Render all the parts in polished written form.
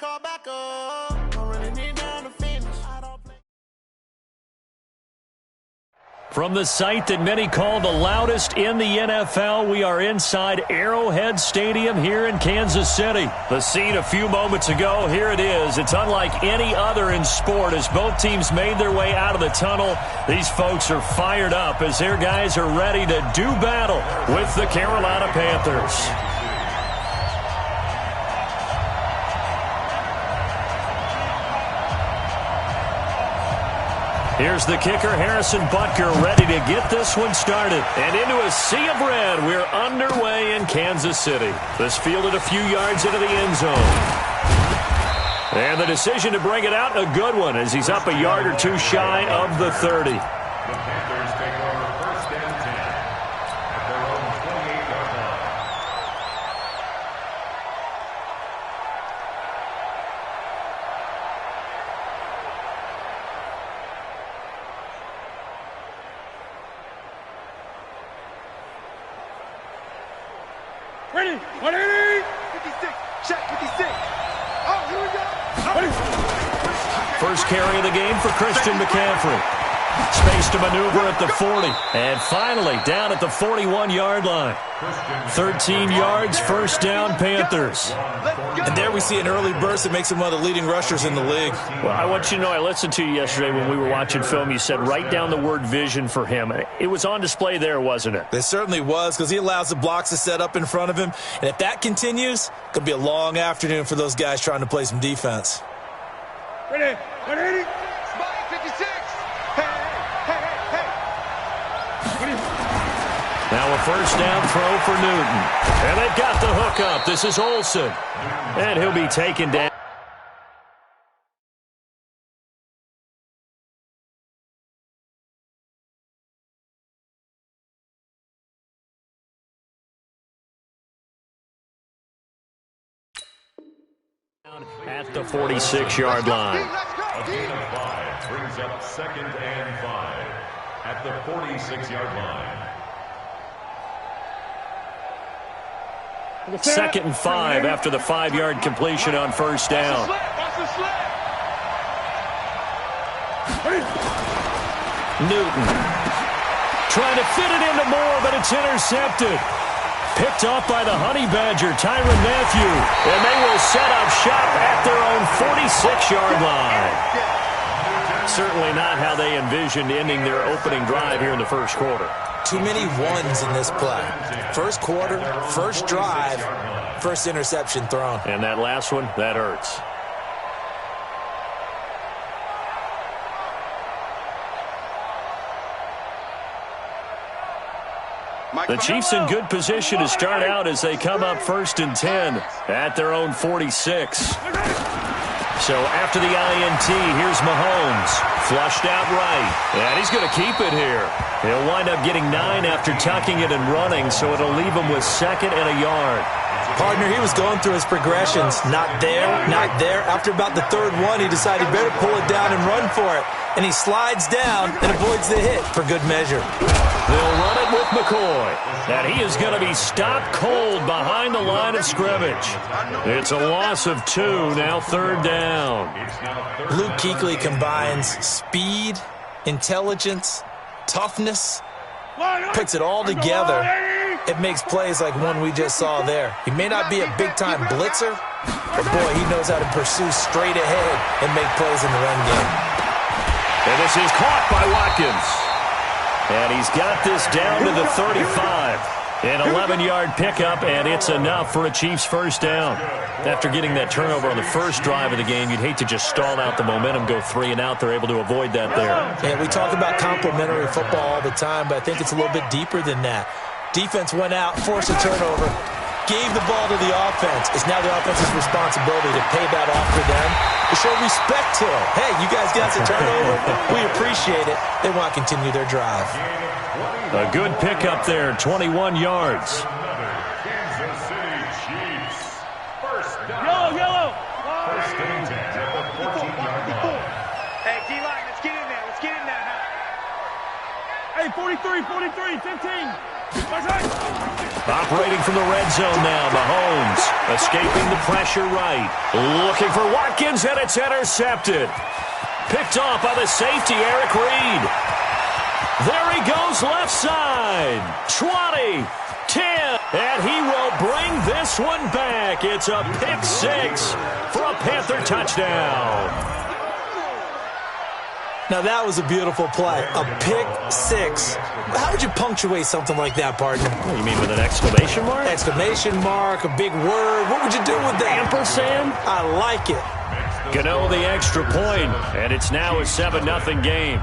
back up. Don't really need down to finish. From the site that many call the loudest in the NFL, we are inside Arrowhead Stadium here in Kansas City. The scene a few moments ago, here it is. It's unlike any other in sport as both teams made their way out of the tunnel. These folks are fired up as their guys are ready to do battle with the Carolina Panthers. Here's the kicker, Harrison Butker, ready to get this one started. And into a sea of red, we're underway in Kansas City. This fielded a few yards into the end zone. And the decision to bring it out, a good one, as he's up a yard or two shy of the 30. The Panthers take over 1st and 10 at their own 28-yard line. Ready, 180, 56, check 56. Oh, here we go. First carry of the game for Christian McCaffrey. Space to maneuver at the 40. And finally, down at the 41-yard line. 13 yards, first down, Panthers. And there we see an early burst that makes him one of the leading rushers in the league. Well, I want you to know, I listened to you yesterday when we were watching film. You said write down the word vision for him. It was on display there, wasn't it? It certainly was, because he allows the blocks to set up in front of him. And if that continues, it could be a long afternoon for those guys trying to play some defense. Ready, 180, spot 56. Now a first down throw for Newton. And they've got the hook up. This is Olsen. And he'll be taken down. At the 46-yard line. A gain of 5 brings up 2nd and 5 at the 46-yard line. 2nd and 5 after the 5-yard completion on first down. Newton trying to fit it into Moore, but it's intercepted. Picked off by the Honey Badger, Tyrann Mathieu. And they will set up shop at their own 46-yard line. Certainly not how they envisioned ending their opening drive here in the first quarter. Too many ones in this play. First quarter, first drive, first interception thrown. And that last one, that hurts. The Chiefs in good position to start out as they come up 1st and 10 at their own 46. So after the INT, here's Mahomes. Flushed out right. And he's going to keep it here. He'll wind up getting 9 after tucking it and running, so it'll leave him with 2nd and a yard. Partner, he was going through his progressions. Not there, not there. After about the 3rd one, he decided better pull it down and run for it. And he slides down and avoids the hit for good measure. They'll run it with McCoy. And he is going to be stopped cold behind the line of scrimmage. It's a loss of 2, now 3rd down. Luke Kuechly combines speed, intelligence, toughness, puts it all together. It makes plays like one we just saw there. He may not be a big-time blitzer, but boy, he knows how to pursue straight ahead and make plays in the run game. And this is caught by Watkins. And he's got this down to the 35. An 11-yard pickup, and it's enough for a Chiefs first down. After getting that turnover on the first drive of the game, you'd hate to just stall out the momentum, go 3 and out. They're able to avoid that there. Yeah, we talk about complementary football all the time, but I think it's a little bit deeper than that. Defense went out, forced a turnover, gave the ball to the offense. It's now the offense's responsibility to pay that off for them, to show respect to them. Hey, you guys got the turnover. We appreciate it. They want to continue their drive. A good pickup there, 21 yards. Kansas City Chiefs. First down. Yellow. 1st and 10 at the 14-yard line. Hey, D-line, let's get in there. Let's get in there. Hey, 43, 15. That's right. Operating from the red zone now, Mahomes escaping the pressure right. Looking for Watkins, and it's intercepted. Picked off by the safety, Eric Reed. There he goes left side. 20, 10, and he will bring this one back. It's a pick six for a Panther touchdown. Now, that was a beautiful play. A pick six. How would you punctuate something like that, partner? What, you mean with an exclamation mark? Exclamation mark, a big word. What would you do with that? Ampersand? I like it. Gano the extra point, and it's now a 7-0 game.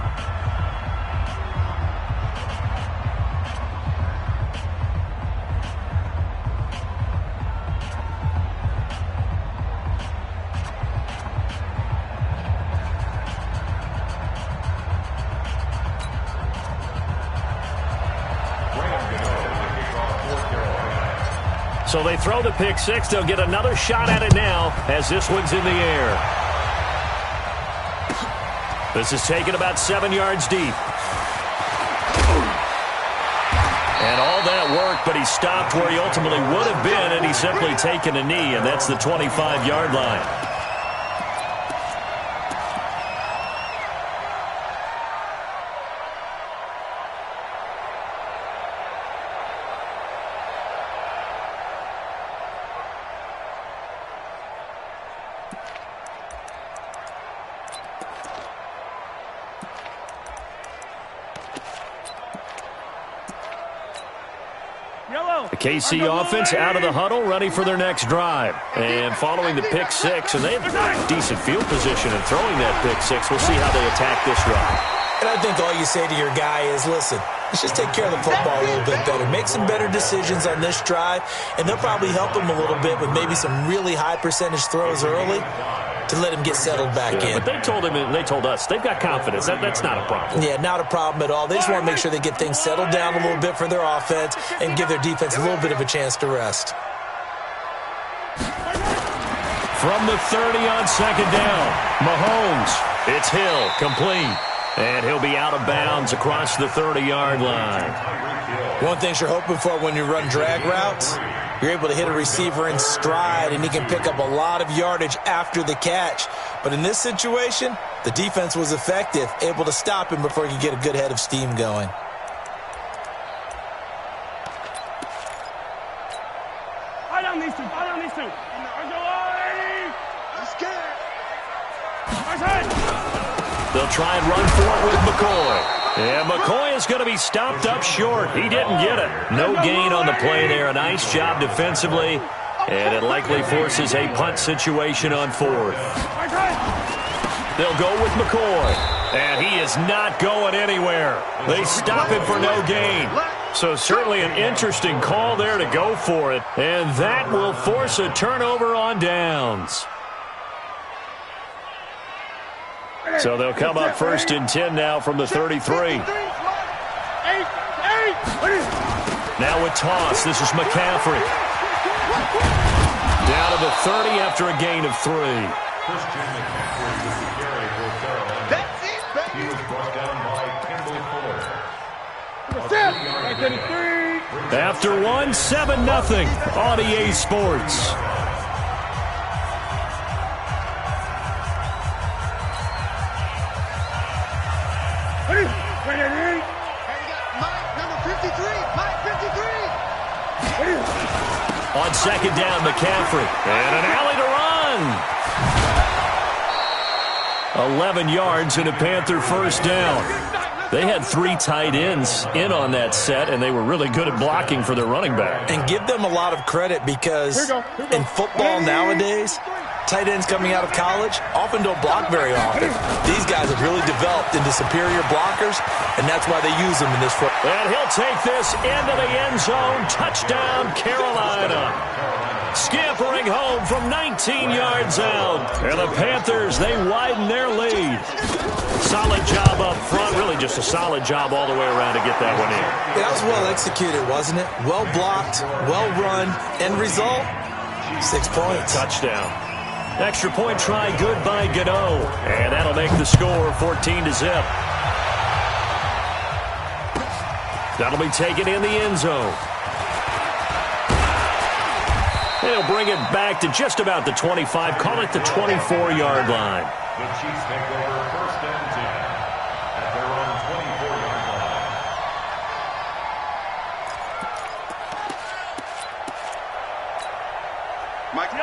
So they throw the pick six. They'll get another shot at it now as this one's in the air. This is taken about 7 yards deep. And all that work, but he stopped where he ultimately would have been, and he's simply taken a knee, and that's the 25-yard line. The KC offense out of the huddle, ready for their next drive. And following the pick six, and they have decent field position in throwing that pick six. We'll see how they attack this drive. And I think all you say to your guy is, listen, let's just take care of the football a little bit better. Make some better decisions on this drive, and they'll probably help him a little bit with maybe some really high percentage throws early to let him get settled back in. But they told him, and they told us, they've got confidence. That's not a problem. Yeah, not a problem at all. They just want to make sure they get things settled down a little bit for their offense and give their defense a little bit of a chance to rest. From the 30 on second down, Mahomes. It's Hill, complete. And he'll be out of bounds across the 30-yard line. One thing you're hoping for when you run drag routes, you're able to hit a receiver in stride, and he can pick up a lot of yardage after the catch. But in this situation, the defense was effective, able to stop him before he could get a good head of steam going. Eye on these two. Eye on these two. I'm scared. They'll try and run for it with McCoy. And McCoy is going to be stopped up short. He didn't get it. No gain on the play there. A nice job defensively. And it likely forces a punt situation on fourth. They'll go with McCoy. And he is not going anywhere. They stop him for no gain. So certainly an interesting call there to go for it. And that will force a turnover on downs. So they'll come up first and 10 now from the 33. Now with toss, this is McCaffrey. Down to the 30 after a gain of 3. That's it, baby. He was brought down by Kendall Fuller. After 1, 7-0 on EA Sports. On second down, McCaffrey. And an alley to run. 11 yards and a Panther first down. They had 3 tight ends in on that set, and they were really good at blocking for their running back. And give them a lot of credit because in football nowadays, tight ends coming out of college often don't block very often. These guys have really developed into superior blockers, and that's why they use them in this football. And he'll take this into the end zone. Touchdown, Carolina. Scampering home from 19 yards out. And the Panthers, they widen their lead. Solid job up front. Really just a solid job all the way around to get that one in. That was well executed, wasn't it? Well blocked, well run. End result, 6 points. Touchdown. Extra point try good by Gano. And that'll make the score 14-0. That'll be taken in the end zone. They'll bring it back to just about the 25. Call it the 24-yard line. The Chiefs take over first and 10 at their own 24-yard line.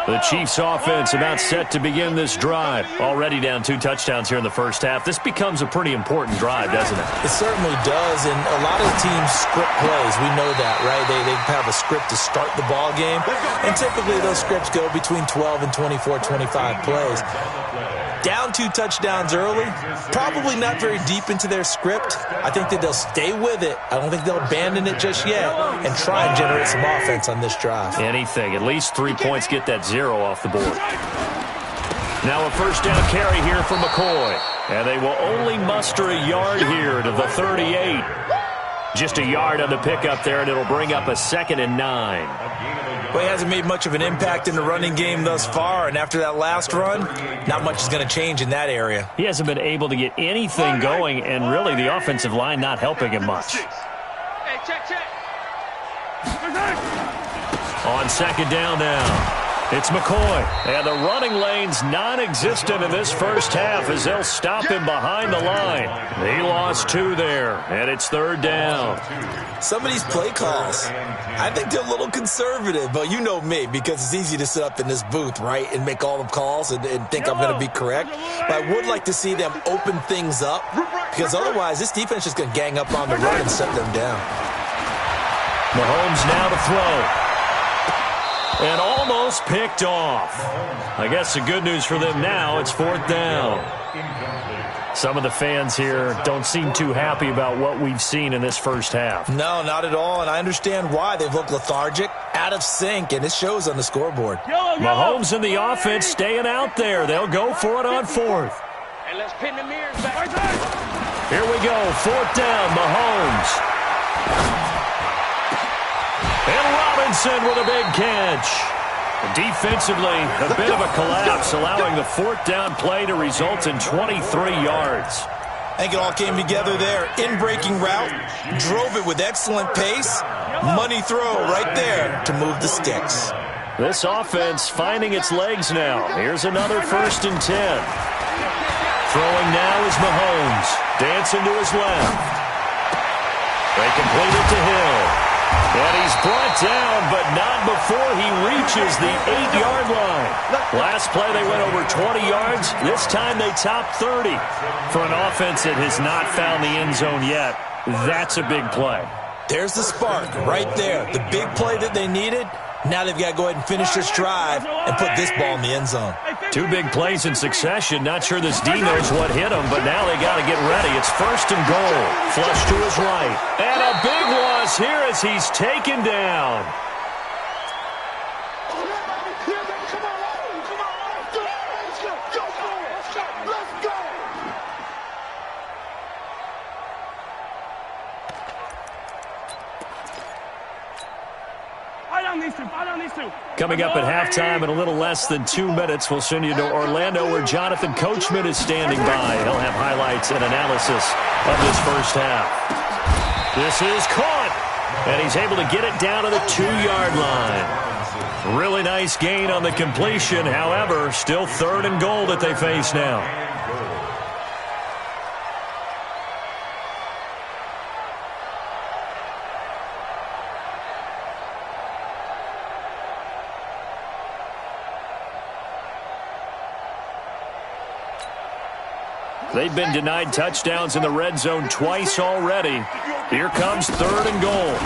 The Chiefs offense about set to begin this drive. Already down 2 touchdowns here in the first half. This becomes a pretty important drive, doesn't it? It certainly does, and a lot of teams script plays. We know that, right? They have a script to start the ball game, and typically those scripts go between 12 and 24, 25 plays. Down 2 touchdowns early, probably not very deep into their script. I think that they'll stay with it. I don't think they'll abandon it just yet and try and generate some offense on this drive. Anything. At least 3 points, get that 0 off the board. Now a first down carry here for McCoy. And they will only muster a yard here to the 38. Just a yard on the pickup there, and it'll bring up a 2nd and 9. Well, he hasn't made much of an impact in the running game thus far, and after that last run, not much is going to change in that area. He hasn't been able to get anything going, and really the offensive line not helping him much. Hey, check. On 2nd down now, it's McCoy. And the running lane's non-existent in this first half as they'll stop him behind the line. He lost 2 there, and it's 3rd down. Some of these play calls, I think they're a little conservative, but you know me, because it's easy to sit up in this booth, right, and make all the calls and think I'm going to be correct. But I would like to see them open things up, because otherwise this defense is going to gang up on the run and set them down. Mahomes now to throw. And almost picked off. I guess the good news for them now, it's 4th down. Some of the fans here don't seem too happy about what we've seen in this first half. No, not at all, and I understand why. They've looked lethargic, out of sync, and it shows on the scoreboard. Mahomes and the offense staying out there. They'll go for it on 4th. And let's pin the mirrors back. Here we go, 4th down, Mahomes. And Robinson with a big catch. Defensively, a bit of a collapse, allowing the 4th down play to result in 23 yards. I think it all came together there. In-breaking route, drove it with excellent pace. Money throw right there to move the sticks. This offense finding its legs now. Here's another 1st and 10. Throwing now is Mahomes. Dancing to his left. They complete it to Hill. And he's brought down, but not before he reaches the 8-yard line. Last play, they went over 20 yards. This time, they topped 30. For an offense that has not found the end zone yet, that's a big play. There's the spark right there. The big play that they needed. Now they've got to go ahead and finish this drive and put this ball in the end zone. 2 big plays in succession. Not sure this D knows what hit him, but now they got to get ready. It's 1st and goal. Flush to his right. And a big loss here as he's taken down. Coming up at halftime in a little less than 2 minutes, we'll send you to Orlando where Jonathan Coachman is standing by. He'll have highlights and analysis of this first half. This is caught, and he's able to get it down to the 2-yard line. Really nice gain on the completion. However, still 3rd and goal that they face now. They've been denied touchdowns in the red zone twice already. Here comes 3rd and goal.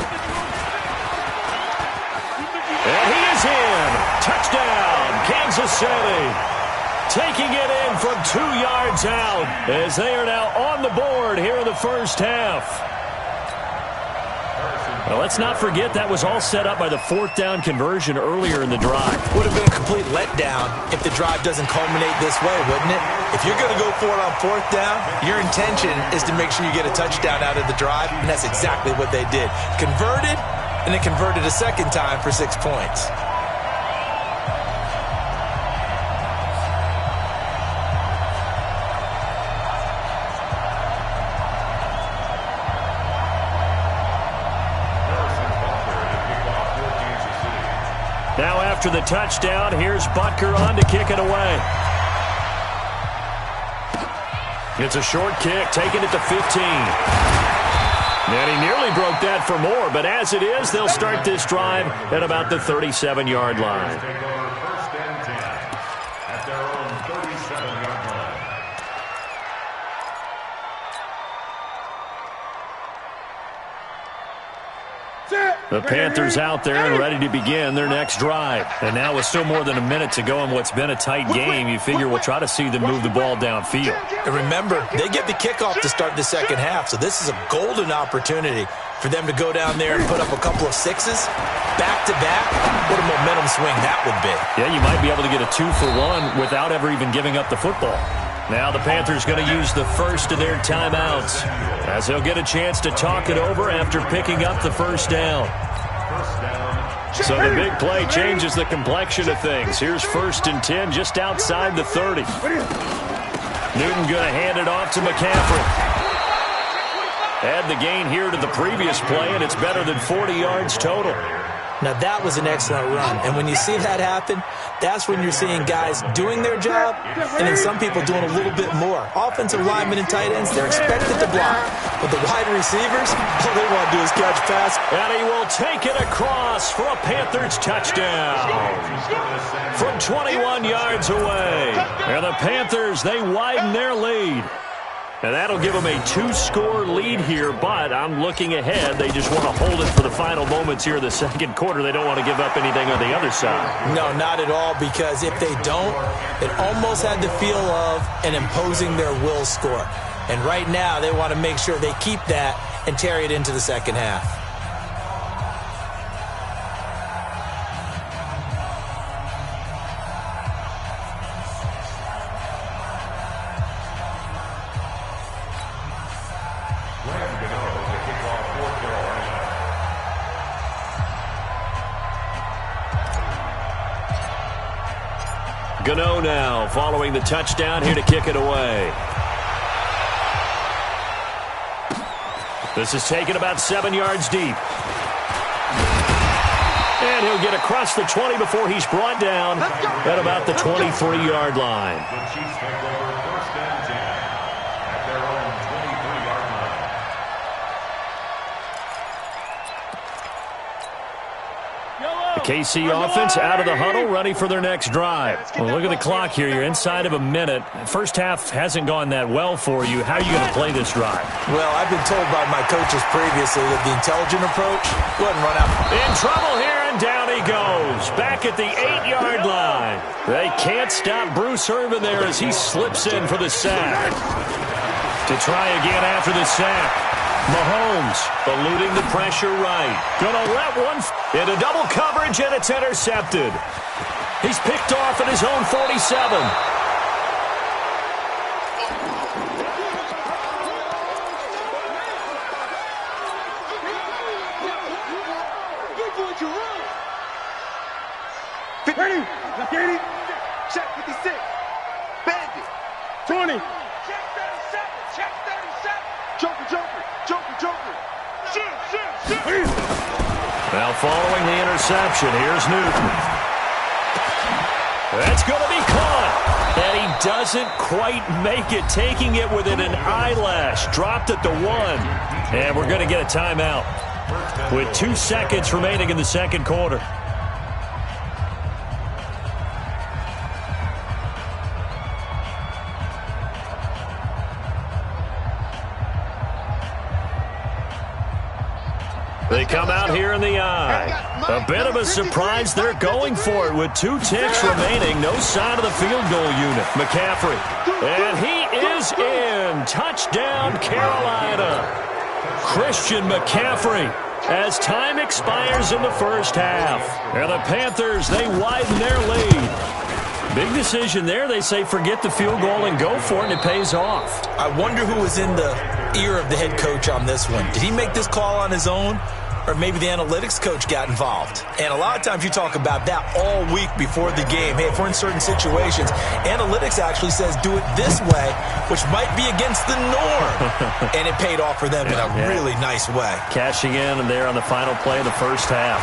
And he is in. Touchdown, Kansas City. Taking it in from 2 yards out as they are now on the board here in the first half. Well, let's not forget that was all set up by the 4th down conversion earlier in the drive. Would have been a complete letdown if the drive doesn't culminate this way, wouldn't it? If you're going to go for it on 4th down, your intention is to make sure you get a touchdown out of the drive, and that's exactly what they did. Converted, and then converted a 2nd time for 6 points. Now after the touchdown. Here's Butker on to kick it away. It's a short kick, taking it to 15. And he nearly broke that for more, but as it is, they'll start this drive at about the 37-yard line. First and 10 at their own 37-yard line. The Panthers out there and ready to begin their next drive. And now with still more than a minute to go in what's been a tight game, you figure we'll try to see them move the ball downfield. And remember, they get the kickoff to start the second half, so this is a golden opportunity for them to go down there and put up a couple of sixes back-to-back. What a momentum swing that would be. Yeah, you might be able to get a 2-for-1 without ever even giving up the football. Now the Panthers going to use the first of their timeouts as they'll get a chance to talk it over after picking up the first down. So the big play changes the complexion of things. Here's 1st and 10 just outside the 30. Newton going to hand it off to McCaffrey. Add the gain here to the previous play, and it's better than 40 yards total. Now, that was an excellent run. And when you see that happen, that's when you're seeing guys doing their job and then some people doing a little bit more. Offensive linemen and tight ends, they're expected to block. But the wide receivers, all they want to do is catch pass. And he will take it across for a Panthers touchdown from 21 yards away. And the Panthers, they widen their lead. And that'll give them a 2-score lead here, but I'm looking ahead. They just want to hold it for the final moments here in the second quarter. They don't want to give up anything on the other side. No, not at all, because if they don't, it almost had the feel of an imposing their will score. And right now, they want to make sure they keep that and carry it into the second half. Gano now following the touchdown here to kick it away. This is taken about 7 yards deep. And he'll get across the 20 before he's brought down at about the 23-yard line. The Chiefs take over 1st and 10 at their own 23-yard line. The KC offense out of the huddle, ready for their next drive. Well, look at the clock here. You're inside of a minute. First half hasn't gone that well for you. How are you going to play this drive? Well, I've been told by my coaches previously that the intelligent approach wouldn't run out. In trouble here, and down he goes. Back at the 8-yard line. They can't stop Bruce Irvin there as he slips in for the sack. To try again after the sack. Mahomes eluding the pressure right. Gonna let one into double coverage, and it's intercepted. He's picked off at his own 47. Ready? Left 80. Check 56. Bandit. 20. Check 37. Check 37. Joker, Joker. Joker, Joker. Shoot, shoot, shoot. Now following the interception, here's Newton. That's going to be caught. And he doesn't quite make it, taking it within an eyelash. Dropped at the 1. And we're going to get a timeout with 2 seconds remaining in the second quarter. They come out here in the eye. A bit of a surprise. They're going for it with 2 ticks remaining. No sign of the field goal unit. McCaffrey. And he is in. Touchdown, Carolina. Christian McCaffrey as time expires in the first half. And the Panthers, they widen their lead. Big decision there. They say forget the field goal and go for it, and it pays off. I wonder who was in the ear of the head coach on this one. Did he make this call on his own? Or maybe the analytics coach got involved. And a lot of times you talk about that all week before the game. Hey, if we're in certain situations, analytics actually says do it this way, which might be against the norm. And it paid off for them in a really nice way. Cashing in and there on the final play of the first half.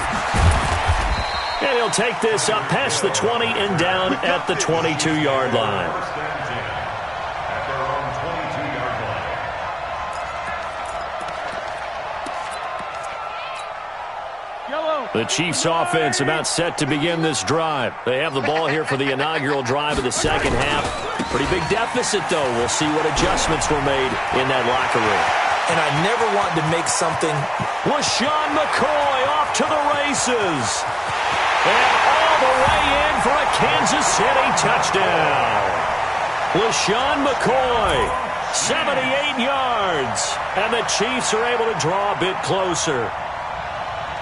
And he'll take this up past the 20 and down at the 22-yard line. First and 10 at their own 22-yard line. The Chiefs offense about set to begin this drive. They have the ball here for the inaugural drive of the second half. Pretty big deficit, though. We'll see what adjustments were made in that locker room. And I never wanted to make something. LaShawn McCoy off to the races. And all the way in for a Kansas City touchdown. LaShawn McCoy, 78 yards. And the Chiefs are able to draw a bit closer.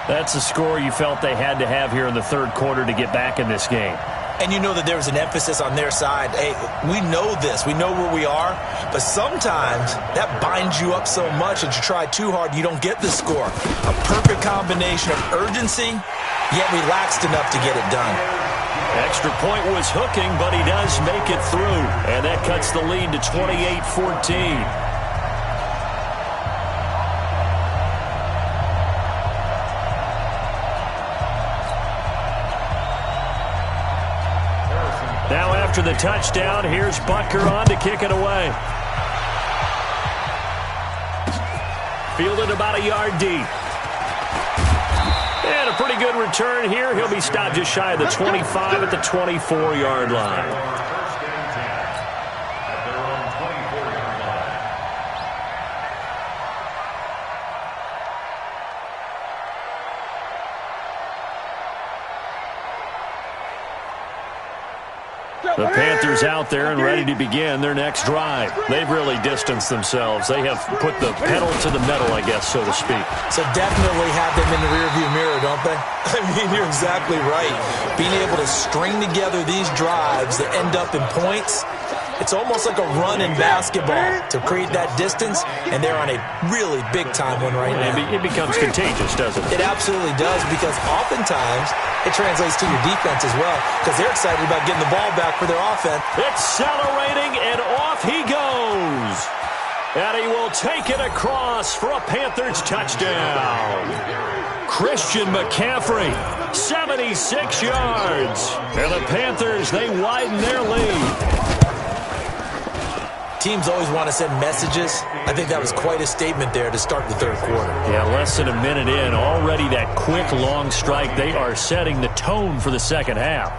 That's a score you felt they had to have here in the third quarter to get back in this game. And you know that there was an emphasis on their side. Hey, we know this. We know where we are. But sometimes that binds you up so much that you try too hard, you don't get the score. A perfect combination of urgency, yet relaxed enough to get it done. Extra point was hooking, but he does make it through. And that cuts the lead to 28-14. Now after the touchdown, here's Butker on to kick it away. Fielded about a yard deep. And a pretty good return here. He'll be stopped just shy of the 25 at the 24-yard line. First and 10 at their own 24-yard line. The Panthers out there and ready to begin their next drive. They've really distanced themselves. They have put the pedal to the metal, I guess, so to speak. So definitely have them in the rearview mirror, don't they? I mean, you're exactly right. Being able to string together these drives that end up in points, it's almost like a run in basketball to create that distance, and they're on a really big-time one right now. It becomes contagious, doesn't it? It absolutely does, because oftentimes it translates to your defense as well, because they're excited about getting the ball back for their offense. Accelerating, and off he goes. And he will take it across for a Panthers touchdown. Christian McCaffrey, 76 yards. And the Panthers, they widen their lead. Teams always want to send messages. I think that was quite a statement there to start the third quarter. Yeah, less than a minute in. Already that quick, long strike. They are setting the tone for the second half.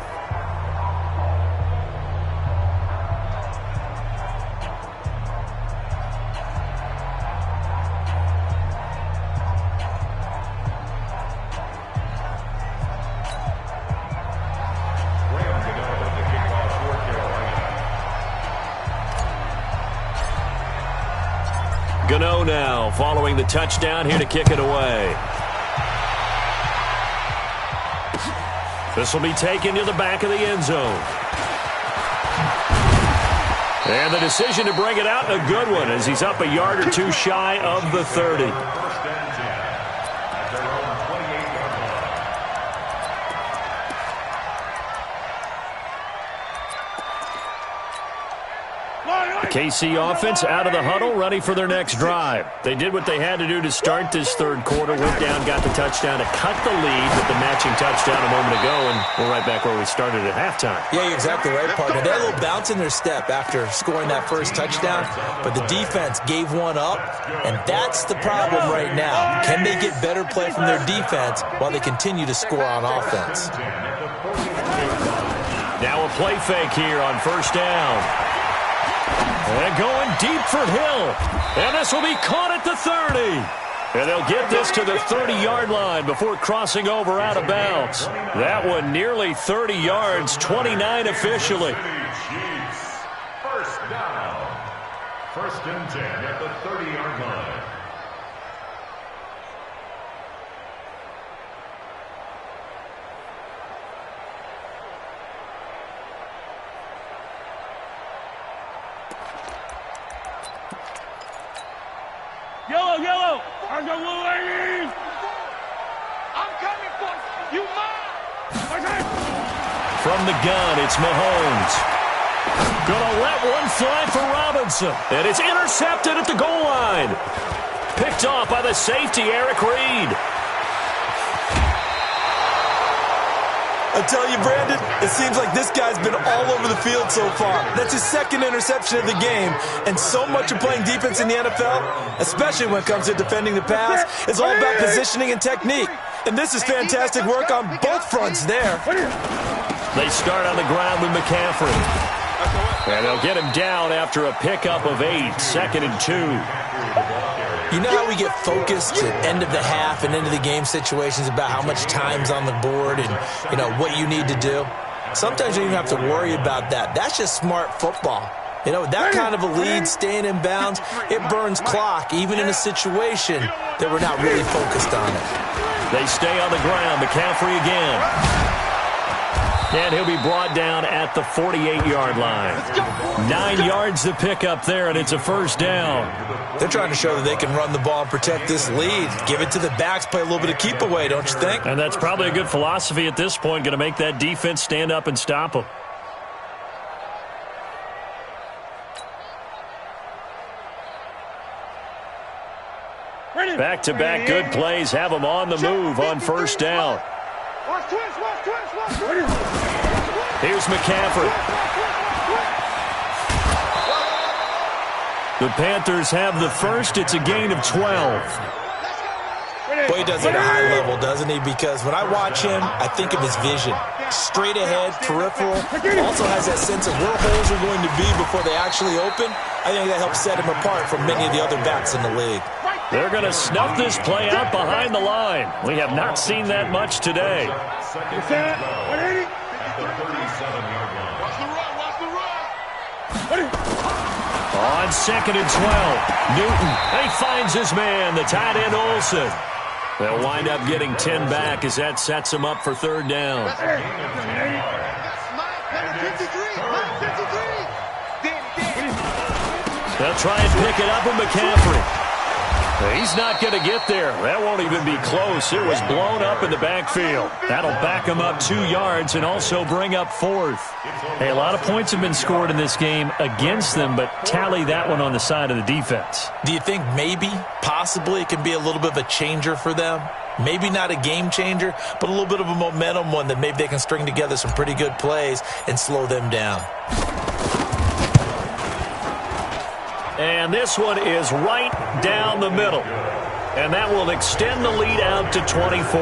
Gano now following the touchdown here to kick it away. This will be taken to the back of the end zone. And the decision to bring it out, a good one, as he's up a yard or two shy of the 30. First and 10 at their own 28-yard line. The KC offense out of the huddle, ready for their next drive. They did what they had to do to start this third quarter. Went down, got the touchdown to cut the lead with the matching touchdown a moment ago, and we're right back where we started at halftime. Yeah, you're exactly right, partner. They had a little bounce in their step after scoring that first touchdown, but the defense gave one up, and that's the problem right now. Can they get better play from their defense while they continue to score on offense? Now a play fake here on first down. And going deep for Hill. And this will be caught at the 30. And they'll get this to the 30-yard line before crossing over out of bounds. That one nearly 30 yards, 29 officially. First down. First and 10 at the 30-yard line. Yellow, yellow. I got little ladies. I'm coming for you, mine. From the gun, it's Mahomes. Gonna let one fly for Robinson. And it's intercepted at the goal line. Picked off by the safety, Eric Reed. I tell you, Brandon, it seems like this guy's been all over the field so far. That's his second interception of the game. And so much of playing defense in the NFL, especially when it comes to defending the pass, is all about positioning and technique. And this is fantastic work on both fronts there. They start on the ground with McCaffrey. And they'll get him down after a pickup of 8, 2nd and 2. You know how we get focused at end of the half and into the game situations about how much time's on the board and, you know, what you need to do? Sometimes you don't even have to worry about that. That's just smart football. You know, that kind of a lead, staying in bounds, it burns clock, even in a situation that we're not really focused on it. They stay on the ground. McCaffrey again. And he'll be brought down at the 48-yard line. 9 yards to pick up there, and it's a first down. They're trying to show that they can run the ball and protect this lead. Give it to the backs, play a little bit of keep away, don't you think? And that's probably a good philosophy at this point, going to make that defense stand up and stop them. Back-to-back good plays have them on the move on first down. Here's McCaffrey. The Panthers have the first. It's a gain of 12. Boy, he does it at a high level, doesn't he? Because when I watch him, I think of his vision. Straight ahead, peripheral. Also has that sense of where holes are going to be before they actually open. I think that helps set him apart from many of the other backs in the league. They're going to snuff this play out behind the line. We have not seen that much today. On 2nd and 12, Newton, he finds his man, the tight end Olsen. They'll wind up getting 10 back as that sets them up for third down. They'll try and pick it up with McCaffrey. He's not going to get there. That won't even be close. It was blown up in the backfield. That'll back him up 2 yards and also bring up 4th. Hey, a lot of points have been scored in this game against them, but tally that one on the side of the defense. Do you think maybe, possibly, it can be a little bit of a changer for them? Maybe not a game changer, but a little bit of a momentum one that maybe they can string together some pretty good plays and slow them down. And this one is right down the middle. And that will extend the lead out to 24.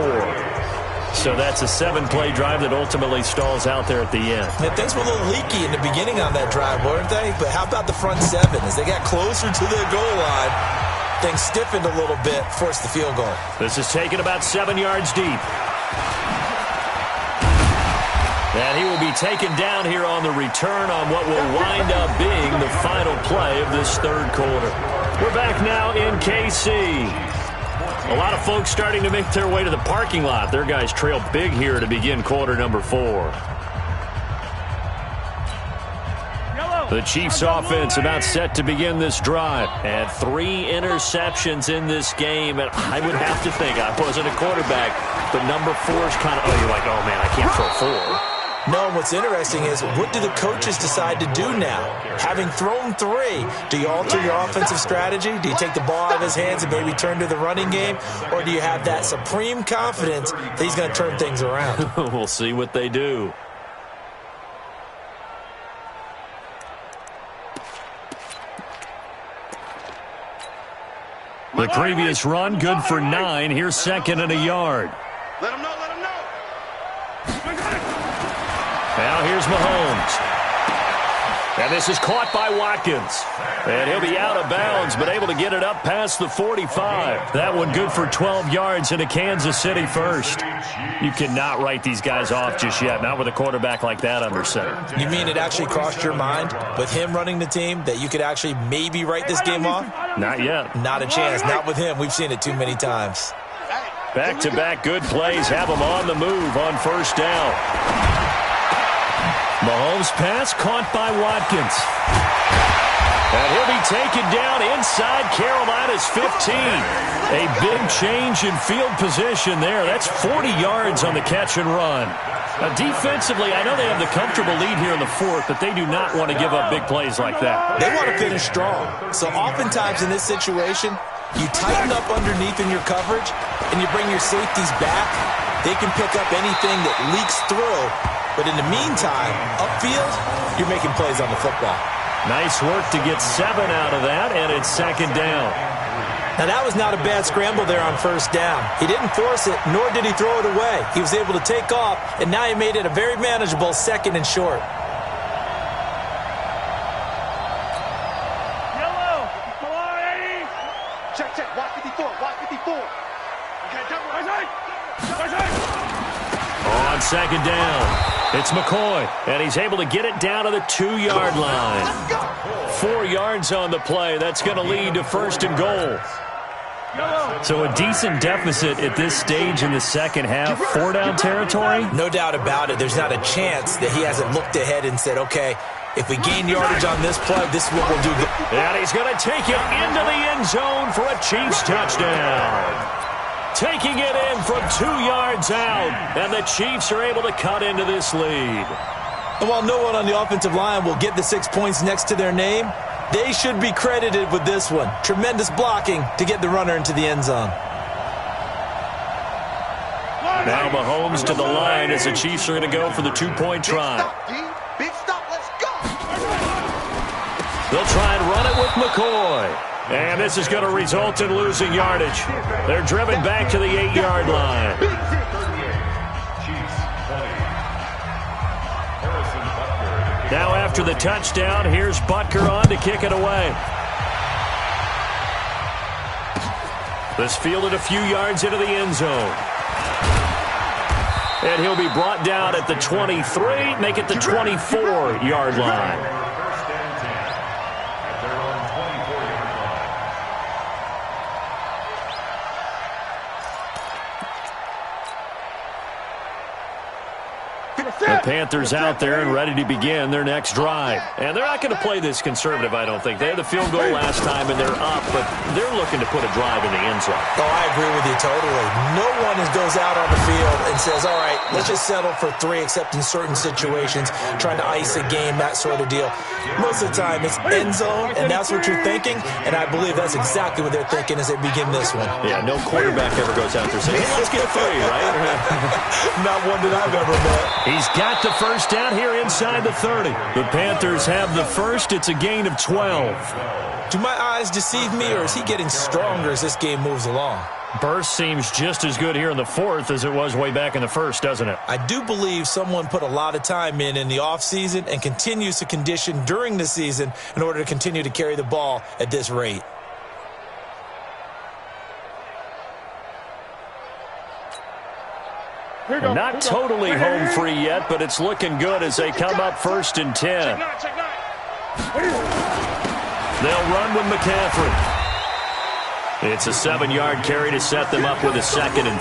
So that's a 7-play drive that ultimately stalls out there at the end. Yeah, things were a little leaky in the beginning on that drive, weren't they? But how about the front 7? As they got closer to the goal line, things stiffened a little bit, forced the field goal. This is taken about 7 yards deep. And he will be taken down here on the return on what will wind up being the final play of this third quarter. We're back now in KC. A lot of folks starting to make their way to the parking lot. Their guys trail big here to begin quarter number 4. The Chiefs offense about set to begin this drive. And 3 interceptions in this game. And I would have to think, I wasn't a quarterback, but number 4 is kind of, oh, you're like, oh, man, I can't throw 4. No, what's interesting is what do the coaches decide to do now? Having thrown 3, do you alter your offensive strategy? Do you take the ball out of his hands and maybe turn to the running game? Or do you have that supreme confidence that he's going to turn things around? We'll see what they do. The previous run, good for 9. Here's 2nd and a yard. Let him know, let him know. Now here's Mahomes. And this is caught by Watkins. And he'll be out of bounds, but able to get it up past the 45. That one good for 12 yards into Kansas City first. You cannot write these guys off just yet, not with a quarterback like that under center. You mean it actually crossed your mind with him running the team that you could actually maybe write this game off? Not yet. Not a chance. Not with him. We've seen it too many times. Back-to-back good plays have him on the move on first down. Mahomes' pass caught by Watkins. And he'll be taken down inside Carolina's 15. A big change in field position there. That's 40 yards on the catch and run. Now, defensively, I know they have the comfortable lead here in the 4th, but they do not want to give up big plays like that. They want to finish strong. So oftentimes in this situation, you tighten up underneath in your coverage, and you bring your safeties back They can pick up anything that leaks through, but in the meantime, upfield, you're making plays on the football. Nice work to get 7 out of that, and it's second down. Now, that was not a bad scramble there on first down. He didn't force it, nor did he throw it away. He was able to take off, and now he made it a very manageable second and short. Yellow. Come on, Eddie. Check, check. Watch 54. Watch 54. Okay, double. Right side. Right side. On second down, it's McCoy, and he's able to get it down to the 2-yard line. 4 yards on the play. That's going to lead to first and goal. So a decent deficit at this stage in the second half. 4-down territory? No doubt about it. There's not a chance that he hasn't looked ahead and said, okay, if we gain yardage on this play, this is what we'll do. And he's going to take it into the end zone for a Chiefs touchdown. Taking it in from 2 yards out, and the Chiefs are able to cut into this lead. And while no one on the offensive line will get the 6 points next to their name, they should be credited with this one. Tremendous blocking to get the runner into the end zone. Now Mahomes to the line as the Chiefs are going to go for the 2-point try. Big stop, let's go. They'll try and run it with McCoy. And this is going to result in losing yardage. They're driven back to the 8-yard line. Now after the touchdown, here's Butker on to kick it away. This fielded a few yards into the end zone. And he'll be brought down at the 23, make it the 24-yard line. The Panthers out there and ready to begin their next drive. And they're not going to play this conservative, I don't think. They had the field goal last time, and they're up, but they're looking to put a drive in the end zone. Oh, I agree with you totally. No one goes out on the field and says, all right, let's just settle for 3, except in certain situations, trying to ice a game, that sort of deal. Most of the time, it's end zone, and that's what you're thinking, and I believe that's exactly what they're thinking as they begin this one. Yeah, no quarterback ever goes out there saying, hey, let's get 3, right? Not one that I've ever met. He's got the first down here inside the 30. The Panthers have the first. It's a gain of 12. Do my eyes deceive me, or is he getting stronger as this game moves along? Burst seems just as good here in the fourth as it was way back in the first, doesn't it? I do believe someone put a lot of time in the offseason and continues to condition during the season in order to continue to carry the ball at this rate. Not totally home free yet, but it's looking good as they come up first and 10. They'll run with McCaffrey. It's a 7-yard carry to set them up with a 2nd and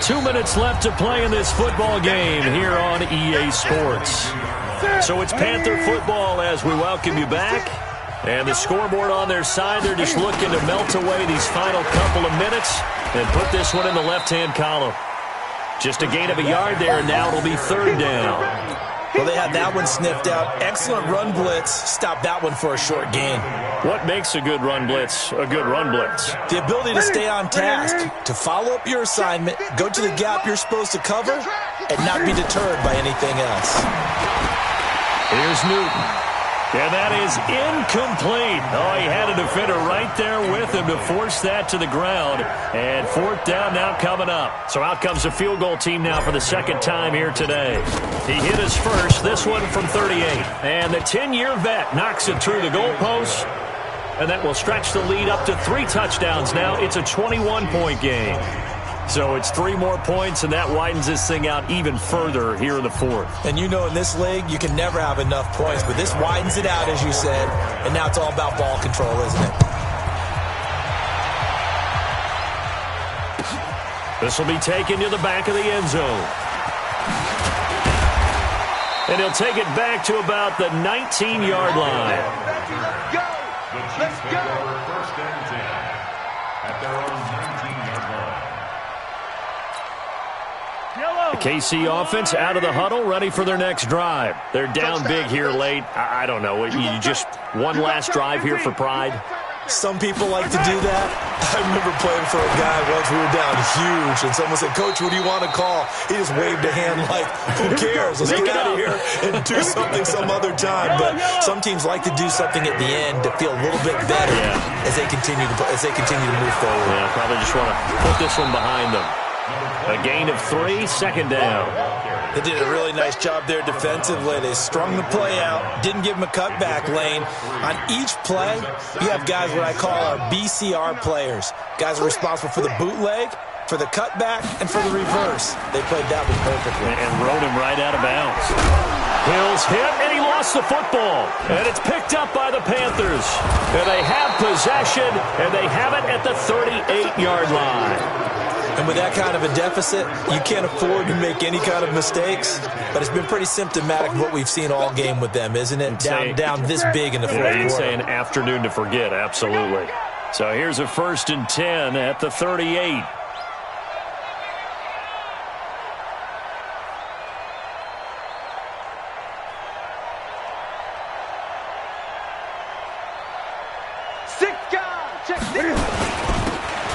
3. 2 minutes left to play in this football game here on EA Sports. So it's Panther football as we welcome you back. And the scoreboard on their side, they're just looking to melt away these final couple of minutes and put this one in the left-hand column. Just a gain of a yard there, and now it'll be 3rd down. Well, they had that one sniffed out. Excellent run blitz. Stop that one for a short gain. What makes a good run blitz a good run blitz? The ability to stay on task, to follow up your assignment, go to the gap you're supposed to cover, and not be deterred by anything else. Here's Newton. And that is incomplete. Oh, he had a defender right there with him to force that to the ground. And 4th down now coming up. So out comes the field goal team now for the 2nd time here today. He hit his first, this one from 38. And the 10-year vet knocks it through the goalpost. And that will stretch the lead up to 3 touchdowns now. It's a 21-point game. So it's 3 more points, and that widens this thing out even further here in the 4th. And you know in this league, you can never have enough points, but this widens it out, as you said, and now it's all about ball control, isn't it? This will be taken to the back of the end zone. And he'll take it back to about the 19-yard line. Let's go! First and 10 at their own 19-yard line. The KC offense out of the huddle, ready for their next drive. They're down big here late. I don't know. You just one last drive here for pride? Some people like to do that. I remember playing for a guy once. We were down huge, and someone said, "Coach, what do you want to call?" He just waved a hand like, "Who cares? Let's get out of here and do something some other time." But some teams like to do something at the end to feel a little bit better as they continue to move forward. Yeah, probably just want to put this one behind them. A gain of 3, second down. They did a really nice job there defensively. They strung the play out, didn't give them a cutback lane. On each play, you have guys what I call our BCR players. Guys are responsible for the bootleg, for the cutback, and for the reverse. They played that one perfectly. And rode him right out of bounds. Hill's hit, and he lost the football. And it's picked up by the Panthers. And they have possession, and they have it at the 38-yard line. And with that kind of a deficit, you can't afford to make any kind of mistakes. But it's been pretty symptomatic of what we've seen all game with them, isn't it? Down this big in the fourth quarter. You'd say an afternoon to forget, absolutely. So here's a 1st and 10 at the 38.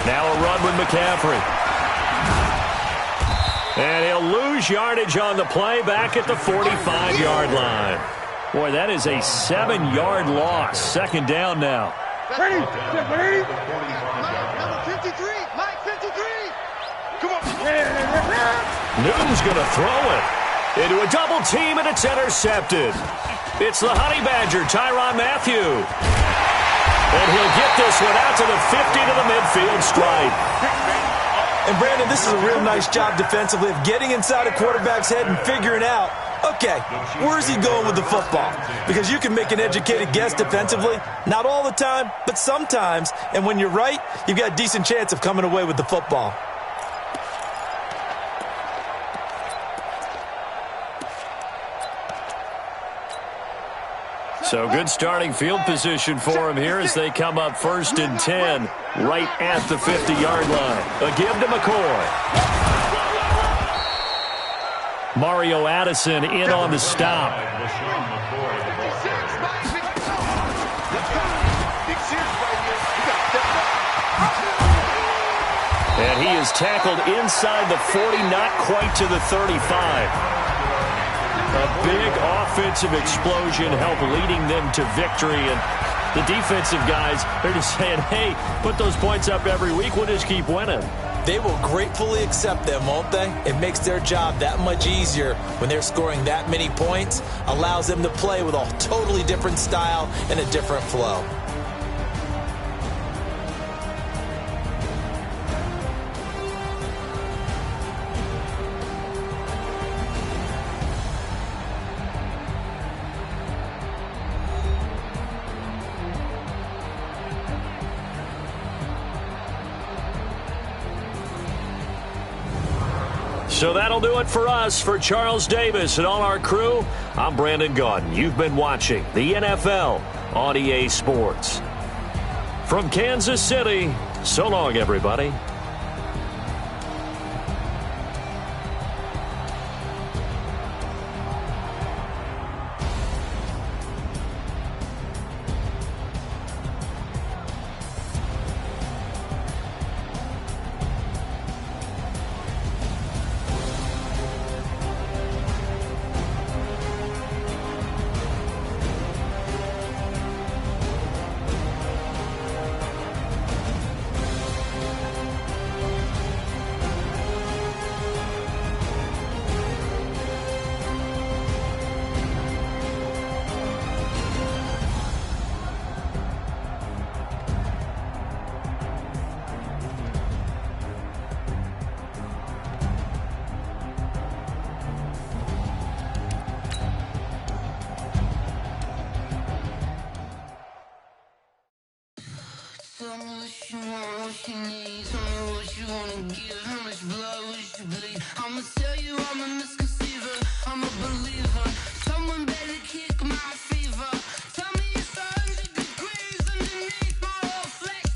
Now a run with McCaffrey. And he'll lose yardage on the play back at the 45-yard line. Boy, that is a 7-yard loss. Second down now. Ready? Ready? Number 53. Mike 53. Come on. Newton's going to throw it into a double team, and it's intercepted. It's the Honey Badger, Tyrann Mathieu. And he'll get this one out to the 50 to the midfield stripe. And, Brandon, this is a real nice job defensively of getting inside a quarterback's head and figuring out, okay, where's he going with the football? Because you can make an educated guess defensively, not all the time, but sometimes. And when you're right, you've got a decent chance of coming away with the football. So good starting field position for him here as they come up 1st and 10 right at the 50-yard line. A give to McCoy. Mario Addison in on the stop. And he is tackled inside the 40, not quite to the 35. A big offensive explosion helped leading them to victory. And the defensive guys, they're just saying, hey, put those points up every week. We'll just keep winning. They will gratefully accept them, won't they? It makes their job that much easier when they're scoring that many points. Allows them to play with a totally different style and a different flow. So that'll do it for us. For Charles Davis and all our crew, I'm Brandon Gaudin. You've been watching the NFL on EA Sports. From Kansas City, so long, everybody. I'ma tell you I'm a misconceiver, I'm a believer. Someone better kick my fever. Tell me it's 100 degrees underneath my whole flesh.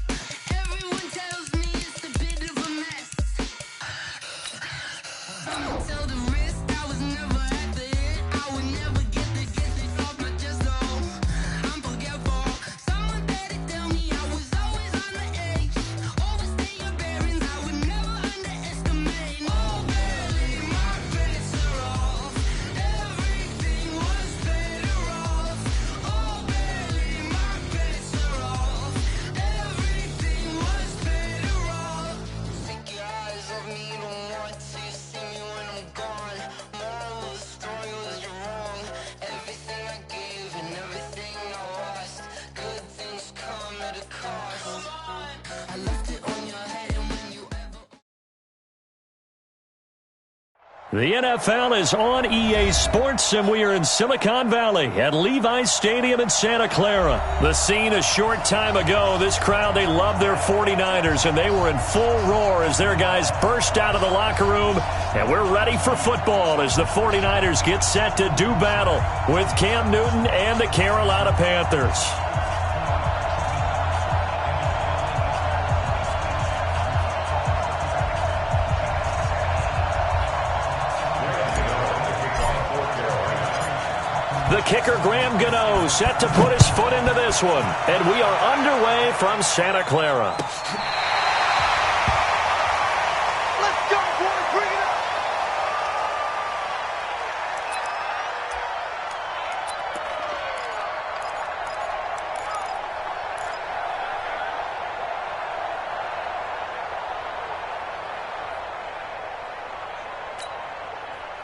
Everyone tells me it's a bit of a mess. I'ma tell the risk I was never at the end. I would never get this off my chest, though. I'm forgetful. Someone better tell me I was The NFL is on EA Sports, and we are in Silicon Valley at Levi's Stadium in Santa Clara. The scene a short time ago, this crowd, they love their 49ers, and they were in full roar as their guys burst out of the locker room. And we're ready for football as the 49ers get set to do battle with Cam Newton and the Carolina Panthers. The kicker, Graham Gano, set to put his foot into this one. And we are underway from Santa Clara. Let's go, boys. Bring it up.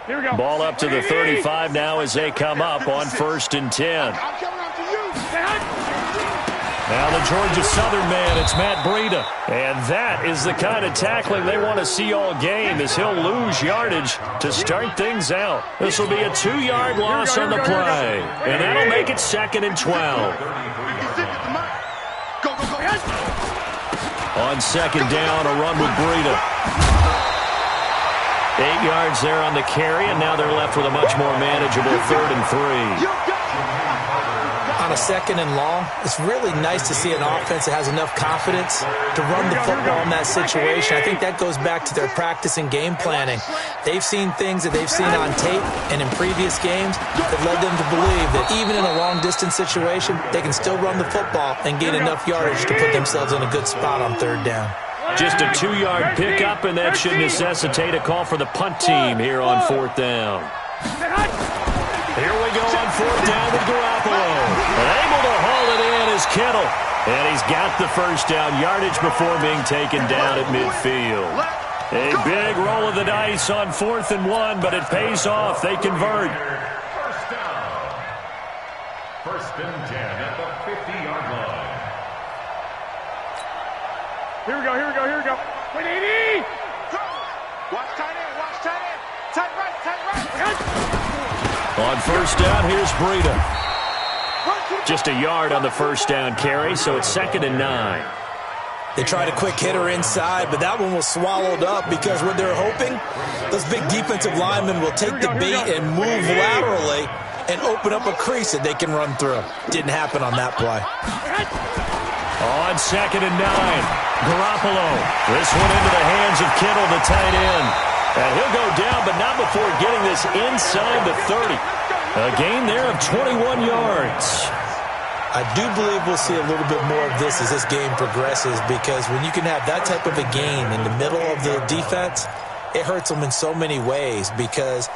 Here we go. Ball up to the 35 now as they come up on 1st and 10. I'm coming on to you. Now the Georgia Southern man, it's Matt Breida. And that is the kind of tackling they want to see all game as he'll lose yardage to start things out. This will be a 2-yard loss on the play. And that'll make it 2nd and 12. Go, go, go. On 2nd down, a run with Breida. 8 yards there on the carry, and now they're left with a much more manageable 3rd and 3. On a 2nd and long, it's really nice to see an offense that has enough confidence to run the football in that situation. I think that goes back to their practice and game planning. They've seen things that they've seen on tape and in previous games that led them to believe that even in a long-distance situation, they can still run the football and gain enough yardage to put themselves in a good spot on 3rd down. Just a 2-yard pickup, and that should necessitate a call for the punt team here on 4th down. Here we go on 4th down with Garoppolo. And able to haul it in is Kittle. And he's got the 1st down yardage before being taken down at midfield. A big roll of the dice on 4th and 1, but it pays off. They convert. 1st down. 1st and 10 at the 50-yard line. Here we go, here we go, here we go. Wait, 80! Watch tight end, watch tight end. Tight right, tight right. On 1st down, here's Breida. Just a yard on the 1st down carry, so it's 2nd and 9. They tried a quick hitter inside, but that one was swallowed up because what they're hoping, those big defensive linemen will take the bait and move laterally and open up a crease that they can run through. Didn't happen on that play. On 2nd and 9, Garoppolo. This one into the hands of Kittle, the tight end. And he'll go down, but not before getting this inside the 30. A gain there of 21 yards. I do believe we'll see a little bit more of this as this game progresses, because when you can have that type of a gain in the middle of the defense, it hurts them in so many ways, because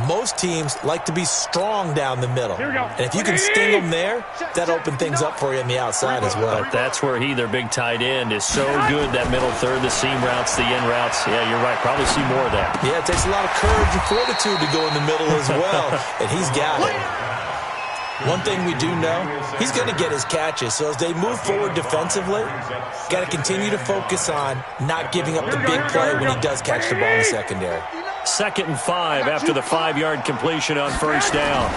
most teams like to be strong down the middle. And if you can sting them there, that opens things up for you on the outside as well. But that's where their big tight end, is so good, that middle third, the seam routes, the in routes. Yeah, you're right. Probably see more of that. Yeah, it takes a lot of courage and fortitude to go in the middle as well, and he's got it. One thing we do know, he's going to get his catches. So as they move forward defensively, got to continue to focus on not giving up the big play when he does catch the ball in the secondary. 2nd and 5 after the 5-yard completion on 1st down.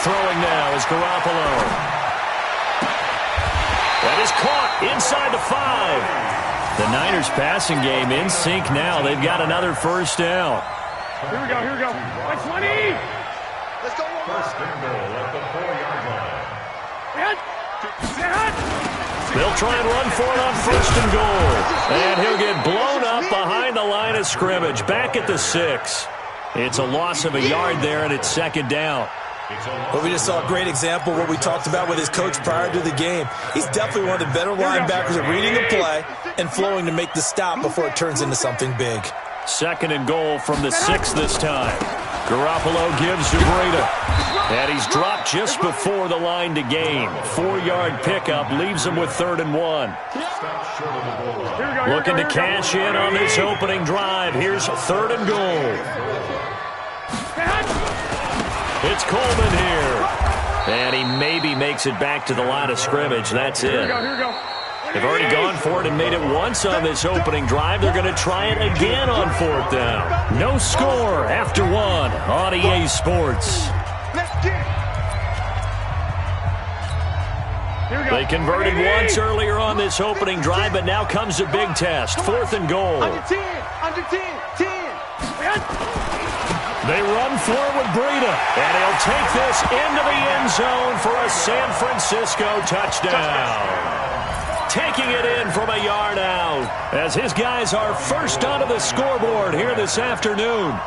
Throwing now is Garoppolo. That is caught inside the 5. The Niners passing game in sync now. They've got another 1st down. Here we go, here we go. 20! Let's go. 1st and goal at the 4-yard line. They'll try and run for it on 1st and goal. And he'll get blown up behind the line of scrimmage. Back at the 6. It's a loss of a yard there, and it's 2nd down. Well, we just saw a great example of what we talked about with his coach prior to the game. He's definitely one of the better linebackers at reading a play and flowing to make the stop before it turns into something big. 2nd and goal from the 6 this time. Garoppolo gives to Breida. And he's dropped just before the line to gain. 4-yard pickup leaves him with 3rd and 1. Looking to cash in on this opening drive. Here's 3rd and goal. It's Coleman here. And he maybe makes it back to the line of scrimmage. That's it. Here we go, here we go. They've already gone for it and made it once on this opening drive. They're going to try it again on 4th down. No score after 1 on EA Sports. Let's get it. Here we go. They converted once earlier on this opening drive, but now comes a big test. 4th and goal. Under 10. Under 10. 10. They run for it with Breida, and he'll take this into the end zone for a San Francisco touchdown. Taking it in from a yard out as his guys are first onto the scoreboard here this afternoon.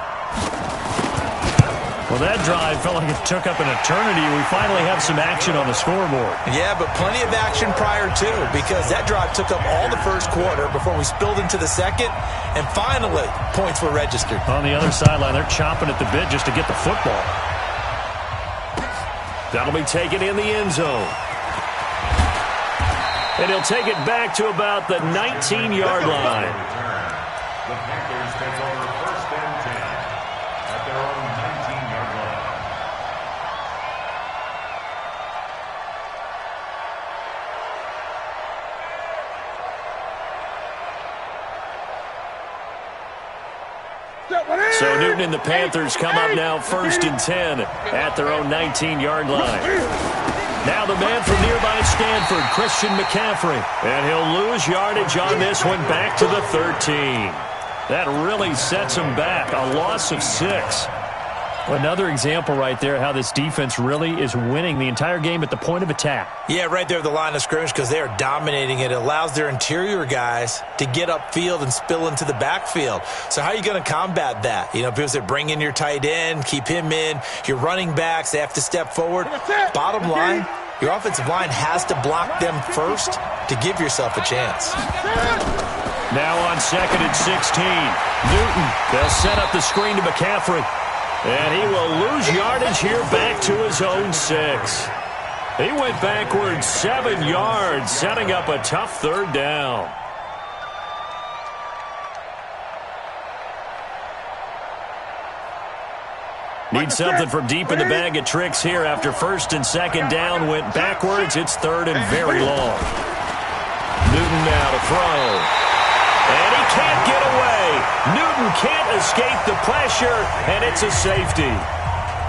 Well, that drive felt like it took up an eternity. We finally have some action on the scoreboard. Yeah, but plenty of action prior to, because that drive took up all the first quarter before we spilled into the second, and finally, points were registered. On the other sideline, they're chomping at the bit just to get the football. That'll be taken in the end zone. And he'll take it back to about the 19-yard line. The Panthers take over 1st and 10 at their own 19-yard line. So Newton and the Panthers come up now 1st and 10 at their own 19-yard line. Now the man from nearby Stanford, Christian McCaffrey. And he'll lose yardage on this one back to the 13. That really sets him back. A loss of 6. Another example right there how this defense really is winning the entire game at the point of attack. Yeah, right there at the line of scrimmage because they are dominating it. It allows their interior guys to get upfield and spill into the backfield. So how are you going to combat that? You know, people say bring in your tight end, keep him in. Your running backs, they have to step forward. Bottom line, your offensive line has to block them first to give yourself a chance. Now on 2nd and 16, Newton, they'll set up the screen to McCaffrey. And he will lose yardage here back to his own 6. He went backwards 7 yards, setting up a tough 3rd down. Need something from deep in the bag of tricks here after 1st and 2nd down went backwards. It's 3rd and very long. Newton now to throw. And he can't get away. Newton can't escape the pressure, and it's a safety.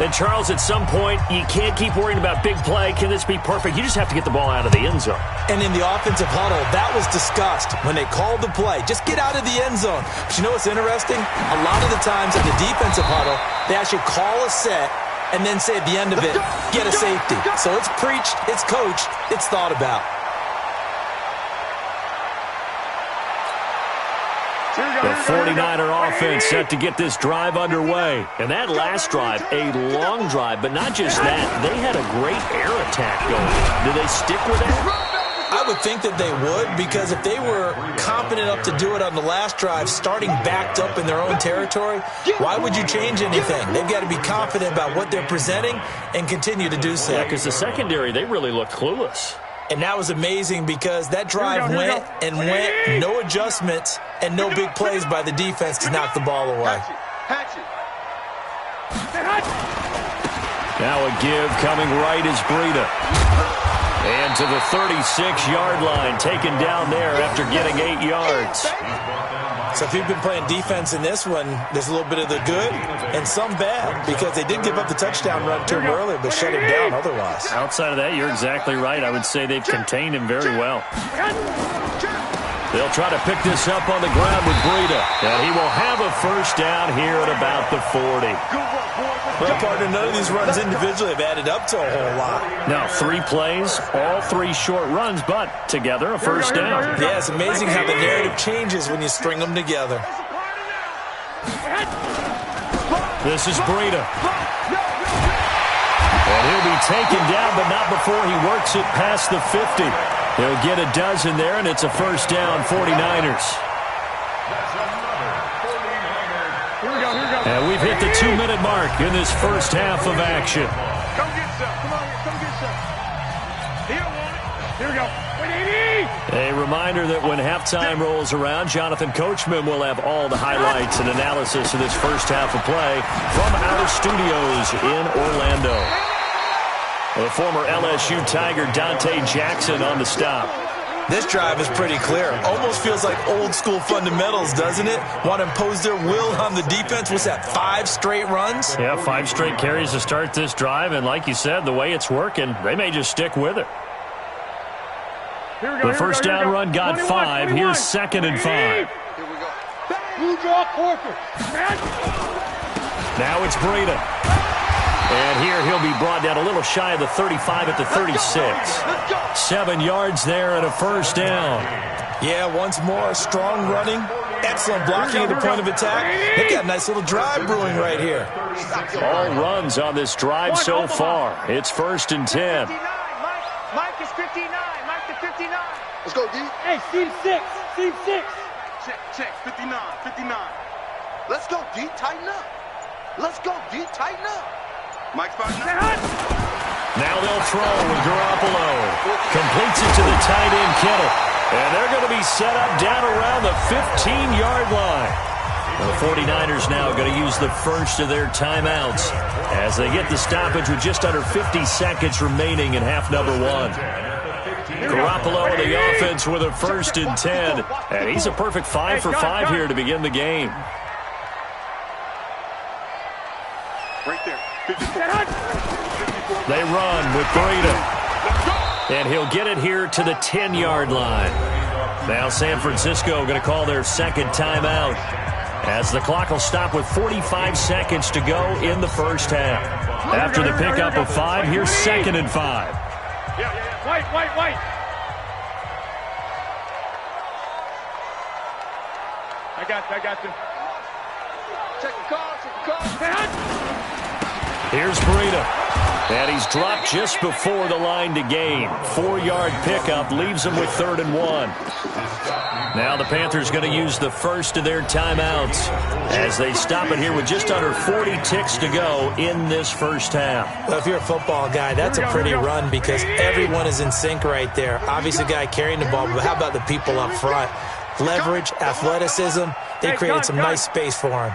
And, Charles, at some point, you can't keep worrying about big play. Can this be perfect? You just have to get the ball out of the end zone. And in the offensive huddle, that was discussed when they called the play. Just get out of the end zone. But you know what's interesting? A lot of the times in the defensive huddle, they actually call a set and then say at the end of it, get a safety. So it's preached, it's coached, it's thought about. The 49er offense set to get this drive underway. And that last drive, a long drive, but not just that. They had a great air attack going. Do they stick with it? I would think that they would, because if they were confident enough to do it on the last drive, starting backed up in their own territory, why would you change anything? They've got to be confident about what they're presenting and continue to do so. Yeah, because the secondary, they really looked clueless. And that was amazing because that drive went and went, no adjustments and no big plays by the defense to knock the ball away. Now a give coming right is Breida. And to the 36-yard line, taken down there after getting 8 yards. So if you've been playing defense in this one, there's a little bit of the good and some bad, because they did give up the touchdown run to him earlier, but shut him down otherwise. Outside of that, you're exactly right. I would say they've contained him very well. They'll try to pick this up on the ground with Breida. And he will have a first down here at about the 40. Well, partner, none of these runs individually have added up to a whole lot. Now, 3 plays, all 3 short runs, but together a first down. Yeah, it's amazing how the narrative changes when you string them together. This is Breida. And he'll be taken down, but not before he works it past the 50. He'll get a dozen there, and it's a first down, 49ers. And we've hit the 2-minute mark in this first half of action. Come get some. Come on, come get some. He don't want it. Here we go. A reminder that when halftime rolls around, Jonathan Coachman will have all the highlights and analysis of this first half of play from our studios in Orlando. The former LSU Tiger Dante Jackson on the stop. This drive is pretty clear. Almost feels like old school fundamentals, doesn't it? Want to impose their will on the defense. What's that, 5 straight runs? Yeah, 5 straight carries to start this drive, and like you said, the way it's working, they may just stick with it. The first down run got 5. Here's 2nd and 5. Here we go. Blue draw Corker. Now it's Breida. And here he'll be brought down a little shy of the 35 at the 36. 7 yards there and a first down. Yeah, once more, strong running, excellent blocking at the point of attack. Look at that nice little drive brewing right here. All runs on this drive so far. It's 1st and 10. Mike is 59. Mike to 59. Let's go, D. Hey, Steve 6. Steve 6. Check. 59. 59. Let's go, D. Tighten up. Let's go, D. Tighten up. Mike's 59. Now they'll throw with Garoppolo. Completes it to the tight end, Kittle. And they're going to be set up down around the 15-yard line. The 49ers now going to use the first of their timeouts as they get the stoppage with just under 50 seconds remaining in half number 1. Garoppolo in the offense with a 1st and 10. And he's a perfect 5 for 5 here to begin the game. Right there. 54. They run with Breida. And he'll get it here to the 10-yard line. Now San Francisco going to call their 2nd timeout as the clock will stop with 45 seconds to go in the first half. After the pickup of 5, here's 2nd and 5. Yeah. White. I got you. Check the call. Here's Breida. And he's dropped just before the line to gain. 4-yard pickup leaves him with 3rd and 1. Now the Panthers going to use the first of their timeouts as they stop it here with just under 40 ticks to go in this first half. Well, if you're a football guy, that's a pretty run because everyone is in sync right there. Obviously, guy carrying the ball, but how about the people up front? Leverage, athleticism, they created some nice space for him.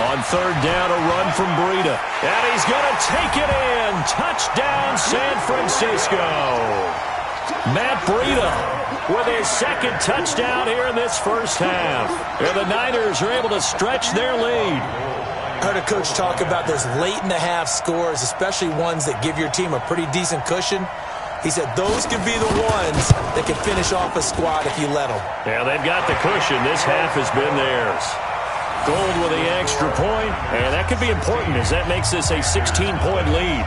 On 3rd down, a run from Breida. And he's going to take it in. Touchdown, San Francisco. Matt Breida with his 2nd touchdown here in this first half. And the Niners are able to stretch their lead. I heard a coach talk about those late-in-the-half scores, especially ones that give your team a pretty decent cushion. He said those could be the ones that can finish off a squad if you let them. Yeah, they've got the cushion. This half has been theirs. Gold with the extra point, and that could be important as that makes this a 16-point lead.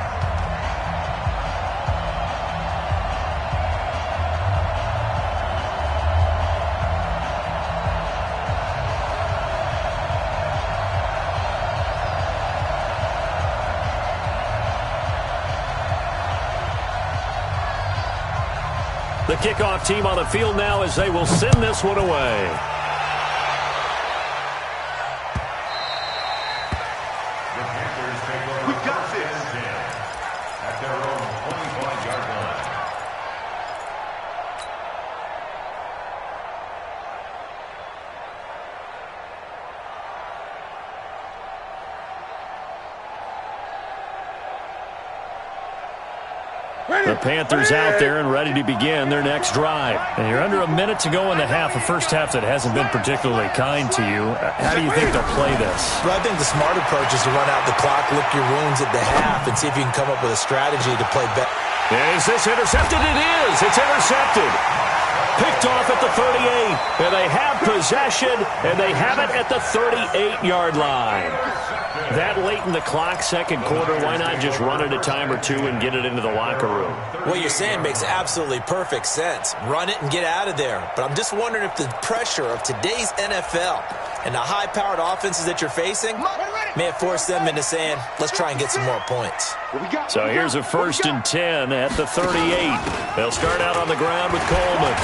The kickoff team on the field now as they will send this one away. The Panthers out there and ready to begin their next drive. And you're under a minute to go in the half, a first half that hasn't been particularly kind to you. How do you think they'll play this? Well, I think the smart approach is to run out the clock, lick your wounds at the half, and see if you can come up with a strategy to play better. Is this intercepted? It is. It's intercepted. Picked off at the 38. And they have possession, and they have it at the 38-yard line. That late in the clock, 2nd quarter, why not just run it a time or two and get it into the locker room? What you're saying makes absolutely perfect sense. Run it and get out of there. But I'm just wondering if the pressure of today's NFL and the high-powered offenses that you're facing may have forced them into saying, let's try and get some more points. So here's a 1st and 10 at the 38. They'll start out on the ground with Coleman.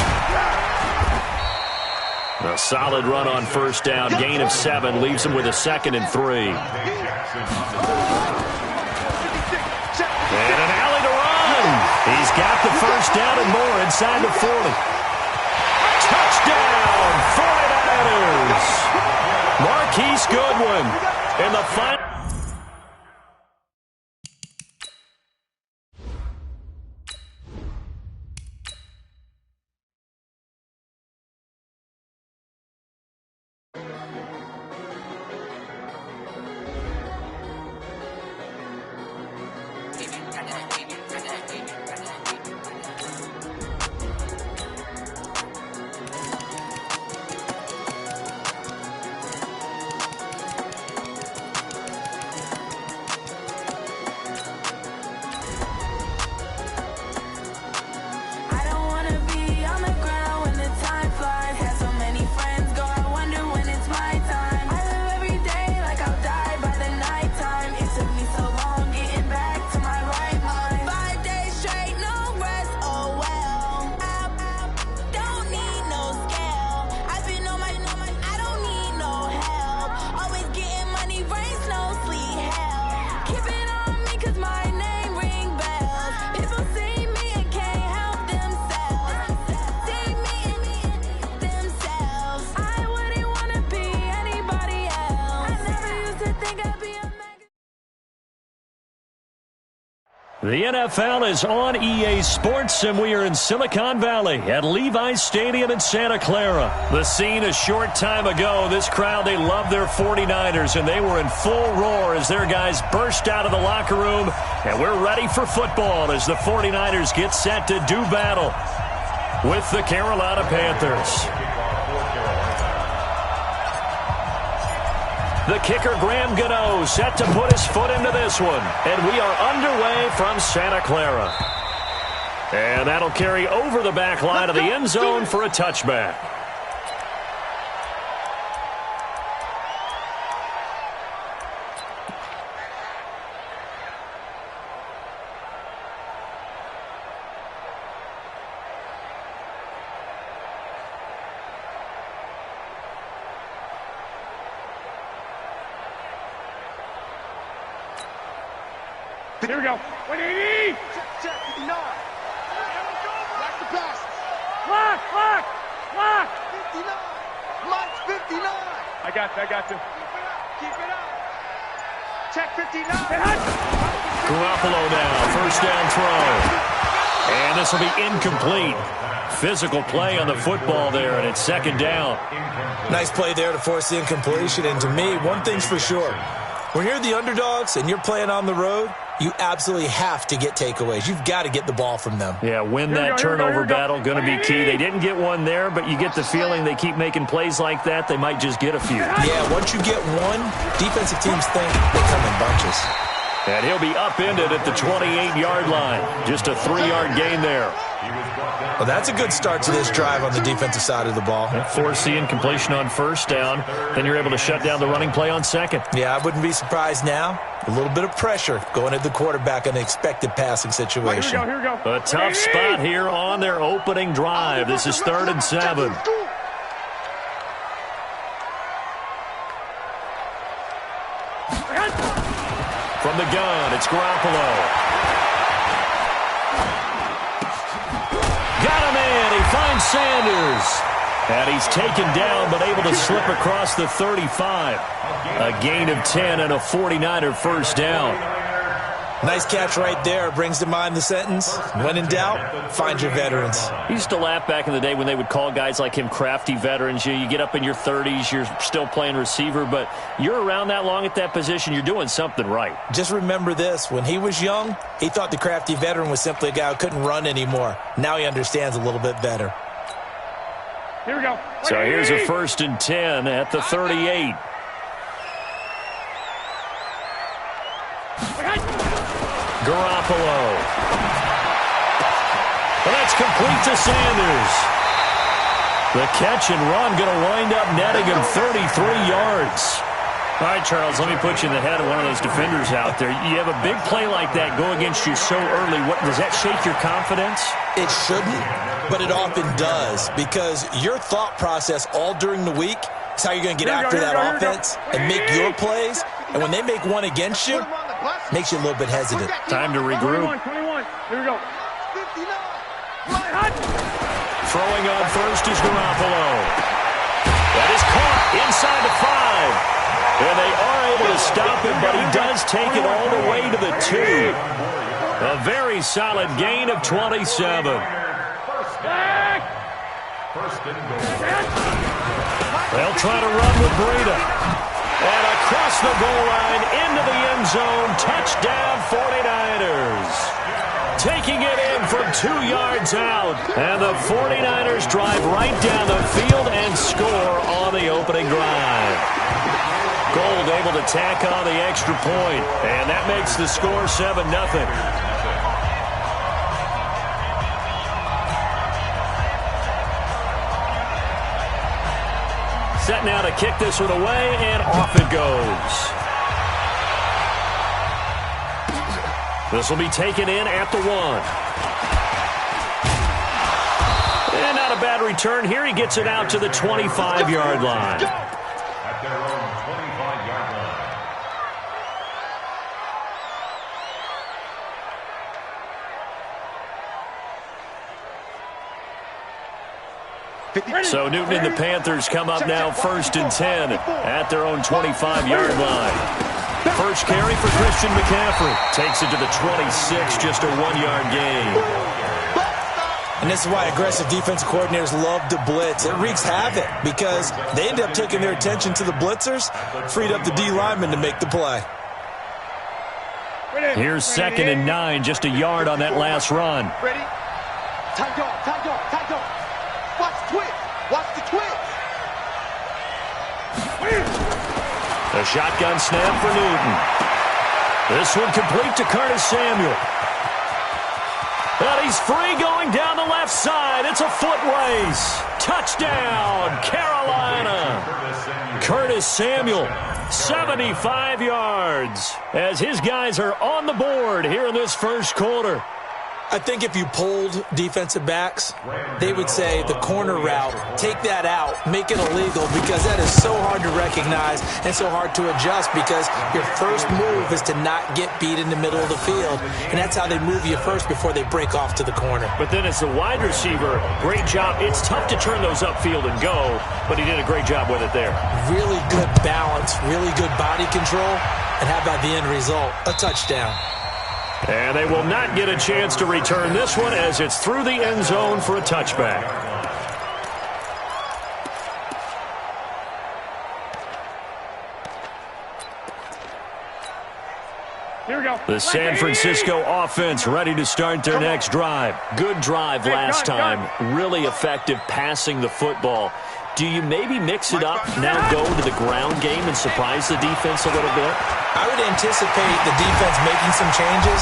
A solid run on 1st down, gain of 7, leaves him with a 2nd and 3. And an alley to run. He's got the 1st down and more inside the 40. Touchdown, 49ers. Marquise Goodwin in the final. The NFL is on EA Sports, and we are in Silicon Valley at Levi's Stadium in Santa Clara. The scene a short time ago, this crowd, they love their 49ers, and they were in full roar as their guys burst out of the locker room, and we're ready for football as the 49ers get set to do battle with the Carolina Panthers. The kicker, Graham Gano, set to put his foot into this one. And we are underway from Santa Clara. And that'll carry over the back line of the end zone for a touchback. Here we go. 180. Check, 59. Back to pass. Lock. 59. Mike's 59. I got you. Keep it up. Check 59. Garoppolo now, first down throw. And this will be incomplete. Physical play on the football there, and it's second down. Nice play there to force the incompletion. And to me, one thing's for sure. When you're the underdogs and you're playing on the road, you absolutely have to get takeaways. You've got to get the ball from them. Yeah, win that turnover battle, going to be key. They didn't get one there, but you get the feeling they keep making plays like that, they might just get a few. Yeah, once you get one, defensive teams think they come in bunches. And he'll be upended at the 28-yard line. Just a 3-yard gain there. Well, that's a good start to this drive on the defensive side of the ball. Force the incompletion on first down. Then you're able to shut down the running play on second. Yeah, I wouldn't be surprised now. A little bit of pressure going at the quarterback in an expected passing situation. Here we go. A tough spot here on their opening drive. This is 3rd and 7. From the gun, it's Garoppolo. Got him in. He finds Sanders. And he's taken down but able to slip across the 35. A gain of 10 and a 49er first down. Nice catch right there. Brings to mind the sentence, when in doubt, find your veterans. He used to laugh back in the day when they would call guys like him crafty veterans. You get up in your 30s, you're still playing receiver, but you're around that long at that position, you're doing something right. Just remember this. When he was young, he thought the crafty veteran was simply a guy who couldn't run anymore. Now he understands a little bit better. Here we go. So here's a 1st and 10 at the 38. Garoppolo. Well, that's complete to Sanders. The catch and run going to wind up netting him 33 yards. All right, Charles, let me put you in the head of one of those defenders out there. You have a big play like that go against you so early. Does that shake your confidence? It shouldn't, but it often does, because your thought process all during the week is how you're going to get after that offense and make your plays. And when they make one against you, makes you a little bit hesitant. Time to regroup. 21. Here we go. 59. Throwing on first is Garoppolo. That is caught inside the 5. And they are able to stop him, but he does take it all the way to the 2. A very solid gain of 27. They'll try to run with Breida. And across the goal line, into the end zone, touchdown 49ers. Taking it in from 2 yards out. And the 49ers drive right down the field and score on the opening drive. Gold able to tack on the extra point. And that makes the score 7-0. Set now to kick this one away, and off it goes. This will be taken in at the 1. And not a bad return here. He gets it out to the 25-yard line. At their own 25-yard line. So Newton and the Panthers come up now 1st and 10 at their own 25-yard line. first carry for Christian McCaffrey. Takes it to the 26, just a 1-yard gain. And this is why aggressive defensive coordinators love to blitz. It wreaks havoc because they end up taking their attention to the blitzers, freed up the D lineman to make the play. Here's 2nd and 9, just a yard on that last run. Ready? Tight dog, tight dog, tight dog. Watch the twitch. Watch the twitch. A shotgun snap for Newton. This one complete to Curtis Samuel. And he's free going down the left side. It's a foot race. Touchdown, Carolina. Curtis Samuel, 75 yards, as his guys are on the board here in this first quarter. I think if you polled defensive backs, they would say the corner route, take that out, make it illegal, because that is so hard to recognize and so hard to adjust, because your first move is to not get beat in the middle of the field, and that's how they move you first before they break off to the corner. But then as the wide receiver, great job. It's tough to turn those upfield and go, but he did a great job with it there. Really good balance, really good body control, and how about the end result? A touchdown. And they will not get a chance to return this one as it's through the end zone for a touchback. Here we go. The San Francisco offense ready to start their next drive. Good drive last time. Really effective passing the football. Do you maybe mix it up, now go to the ground game and surprise the defense a little bit? I would anticipate the defense making some changes,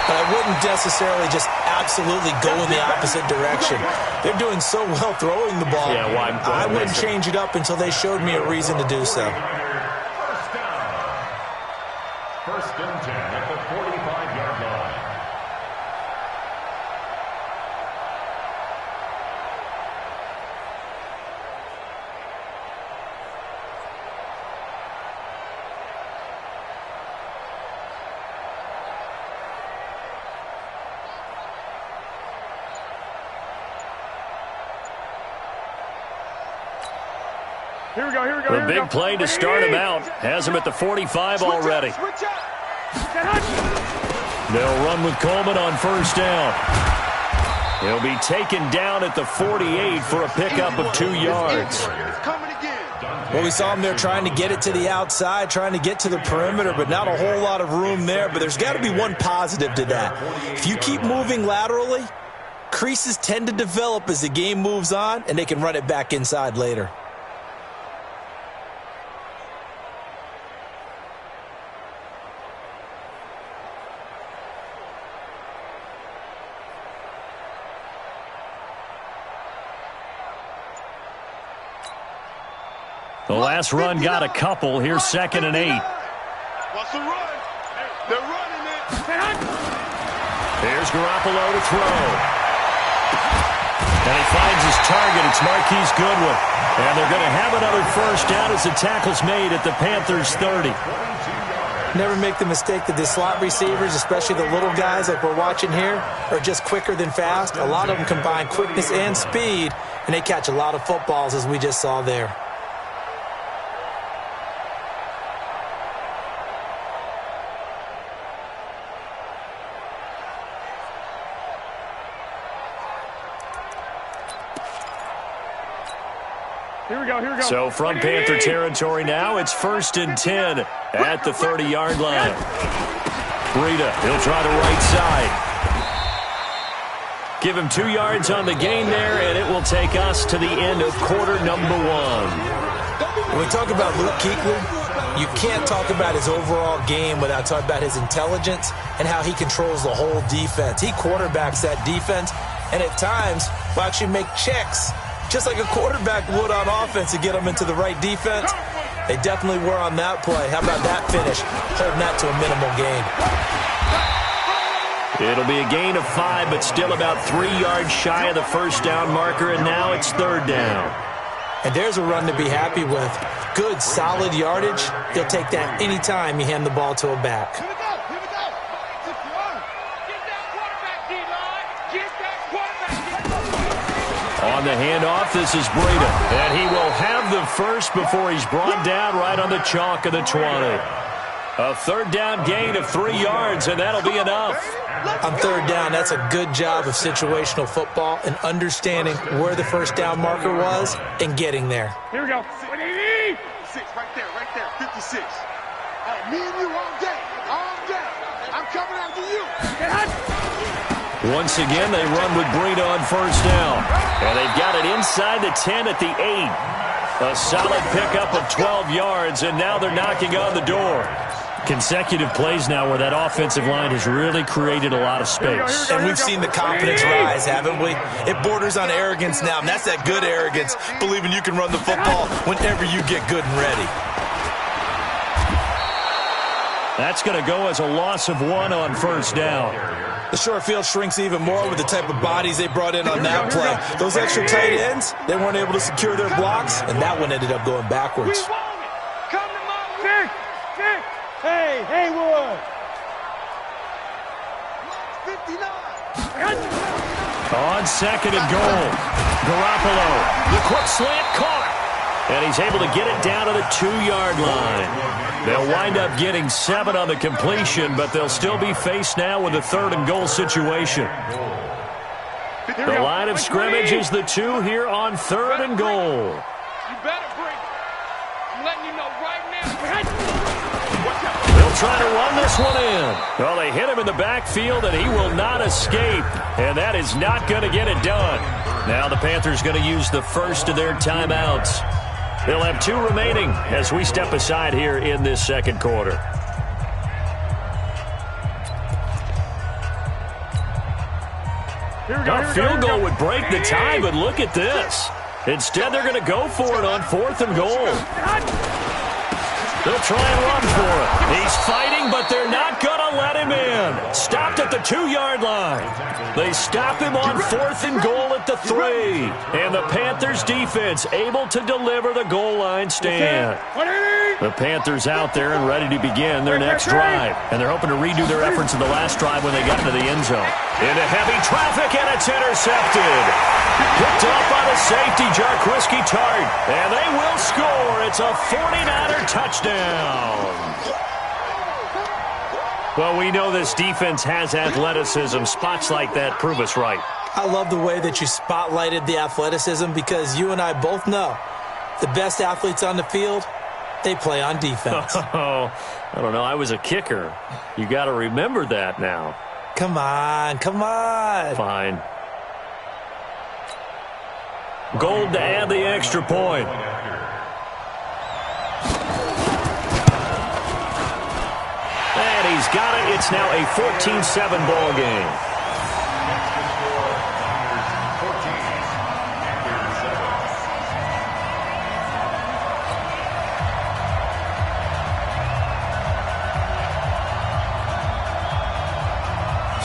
but I wouldn't necessarily just absolutely go in the opposite direction. They're doing so well throwing the ball. Yeah, why I wouldn't change it up until they showed me a reason to do so. First and 10 at the 45-yard line. Here we go, here we go, The big play to start him out has him at the 45 already. Switch up. They'll run with Coleman on first down. He'll be taken down at the 48 for a pickup of 2 yards. Coming again. Well, we saw him there trying to get it to the outside, trying to get to the perimeter, but not a whole lot of room there. But there's got to be one positive to that. If you keep moving laterally, creases tend to develop as the game moves on, and they can run it back inside later. The last run got a couple. Here's 2nd and 8. What's the run? They're running it. Here's Garoppolo to throw. And he finds his target. It's Marquise Goodwin. And they're going to have another first down as the tackle's made at the Panthers' 30. Never make the mistake that the slot receivers, especially the little guys like we're watching here, are just quicker than fast. A lot of them combine quickness and speed, and they catch a lot of footballs, as we just saw there. Here we go, here we go. So from Panther territory now, it's 1st and 10 at the 30-yard line. Breida, he'll try the right side. Give him 2 yards on the gain there, and it will take us to the end of quarter number 1. When we talk about Luke Kuechly, you can't talk about his overall game without talking about his intelligence and how he controls the whole defense. He quarterbacks that defense, and at times will actually make checks, just like a quarterback would on offense, to get them into the right defense. They definitely were on that play. How about that finish? Holding that to a minimal gain. It'll be a gain of 5, but still about 3 yards shy of the first down marker, and now it's 3rd down. And there's a run to be happy with. Good, solid yardage. He'll take that anytime you hand the ball to a back. Here we go, here we go. Get that quarterback, D-line. Get that quarterback. On the handoff, this is Breida, and he will have the first before he's brought down right on the chalk of the 20. A third down gain of 3 yards, and that'll be enough. On third down, that's a good job of situational football and understanding where the first down marker was and getting there. Here we go. 56, right there, 56. Hey, me and you all day. I'm coming after you. Once again, they run with Breida on first down. And they've got it inside the 10 at the 8. A solid pickup of 12 yards, and now they're knocking on the door. Consecutive plays now where that offensive line has really created a lot of space. And we've seen the confidence rise, haven't we? It borders on arrogance now, and that's that good arrogance, believing you can run the football whenever you get good and ready. That's going to go as a loss of 1 on first down. The short field shrinks even more with the type of bodies they brought in on that play. Those extra tight ends, they weren't able to secure their blocks, and that one ended up going backwards. Come to my Hey, Haywood. 59. On second and goal, Garoppolo, the quick slant caught, and he's able to get it down to the 2-yard line. They'll wind up getting 7 on the completion, but they'll still be faced now with a third and goal situation. The line of scrimmage is the 2 here on third and goal. You better bring it. I'm letting you know right now. They'll try to run this one in. Well, they hit him in the backfield, and he will not escape. And that is not going to get it done. Now the Panthers going to use the first of their timeouts. They'll have 2 remaining as we step aside here in this second quarter. A field goal would break the tie, but look at this. Instead, they're going to go for it on fourth and goal. They'll try and run for it. He's fighting, but they're not going to let him in. Stopped at the 2-yard line. They stop him on fourth and goal at the 3. And the Panthers defense able to deliver the goal line stand. The Panthers out there and ready to begin their next drive. And they're hoping to redo their efforts in the last drive when they got into the end zone. Into heavy traffic, and it's intercepted. Picked off by the safety, Jarquiski Tart. And they will score. It's a 49er touchdown. Well, we know this defense has athleticism. Spots like that prove us right. I love the way that you spotlighted the athleticism because you and I both know the best athletes on the field, they play on defense. Oh, I don't know. I was a kicker. You got to remember that now. Come on. Fine. Gold to add the extra point. And he's got it. It's now a 14-7 ball game.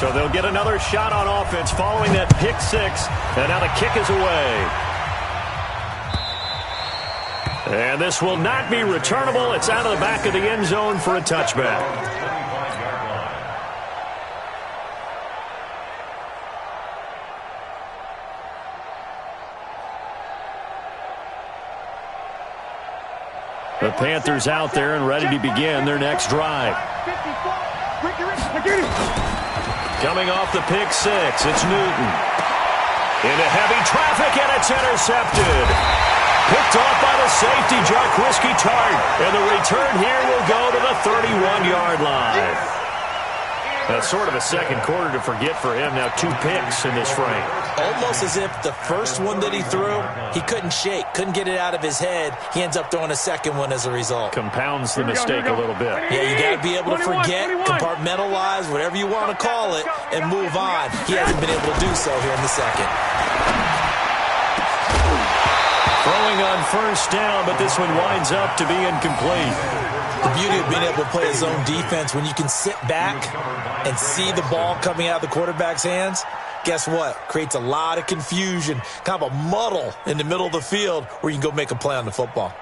So they'll get another shot on offense following that pick 6. And now the kick is away. And this will not be returnable. It's out of the back of the end zone for a touchback. The Panthers out there and ready to begin their next drive. Coming off the pick 6, it's Newton. Into heavy traffic, and it's intercepted. Picked off by the safety, Jarquiski Tart. And the return here will go to the 31-yard line. That's sort of a second quarter to forget for him. Now 2 picks in this frame. Almost as if the first one that he threw, he couldn't shake, couldn't get it out of his head. He ends up throwing a second one as a result. Compounds the mistake a little bit. Yeah, you got to be able to forget, compartmentalize, whatever you want to call it, and move on. He hasn't been able to do so here in the second. Throwing on first down, but this one winds up to be incomplete. The beauty of being able to play a zone defense, when you can sit back and see the ball coming out of the quarterback's hands, guess what? Creates a lot of confusion, kind of a muddle in the middle of the field where you can go make a play on the football.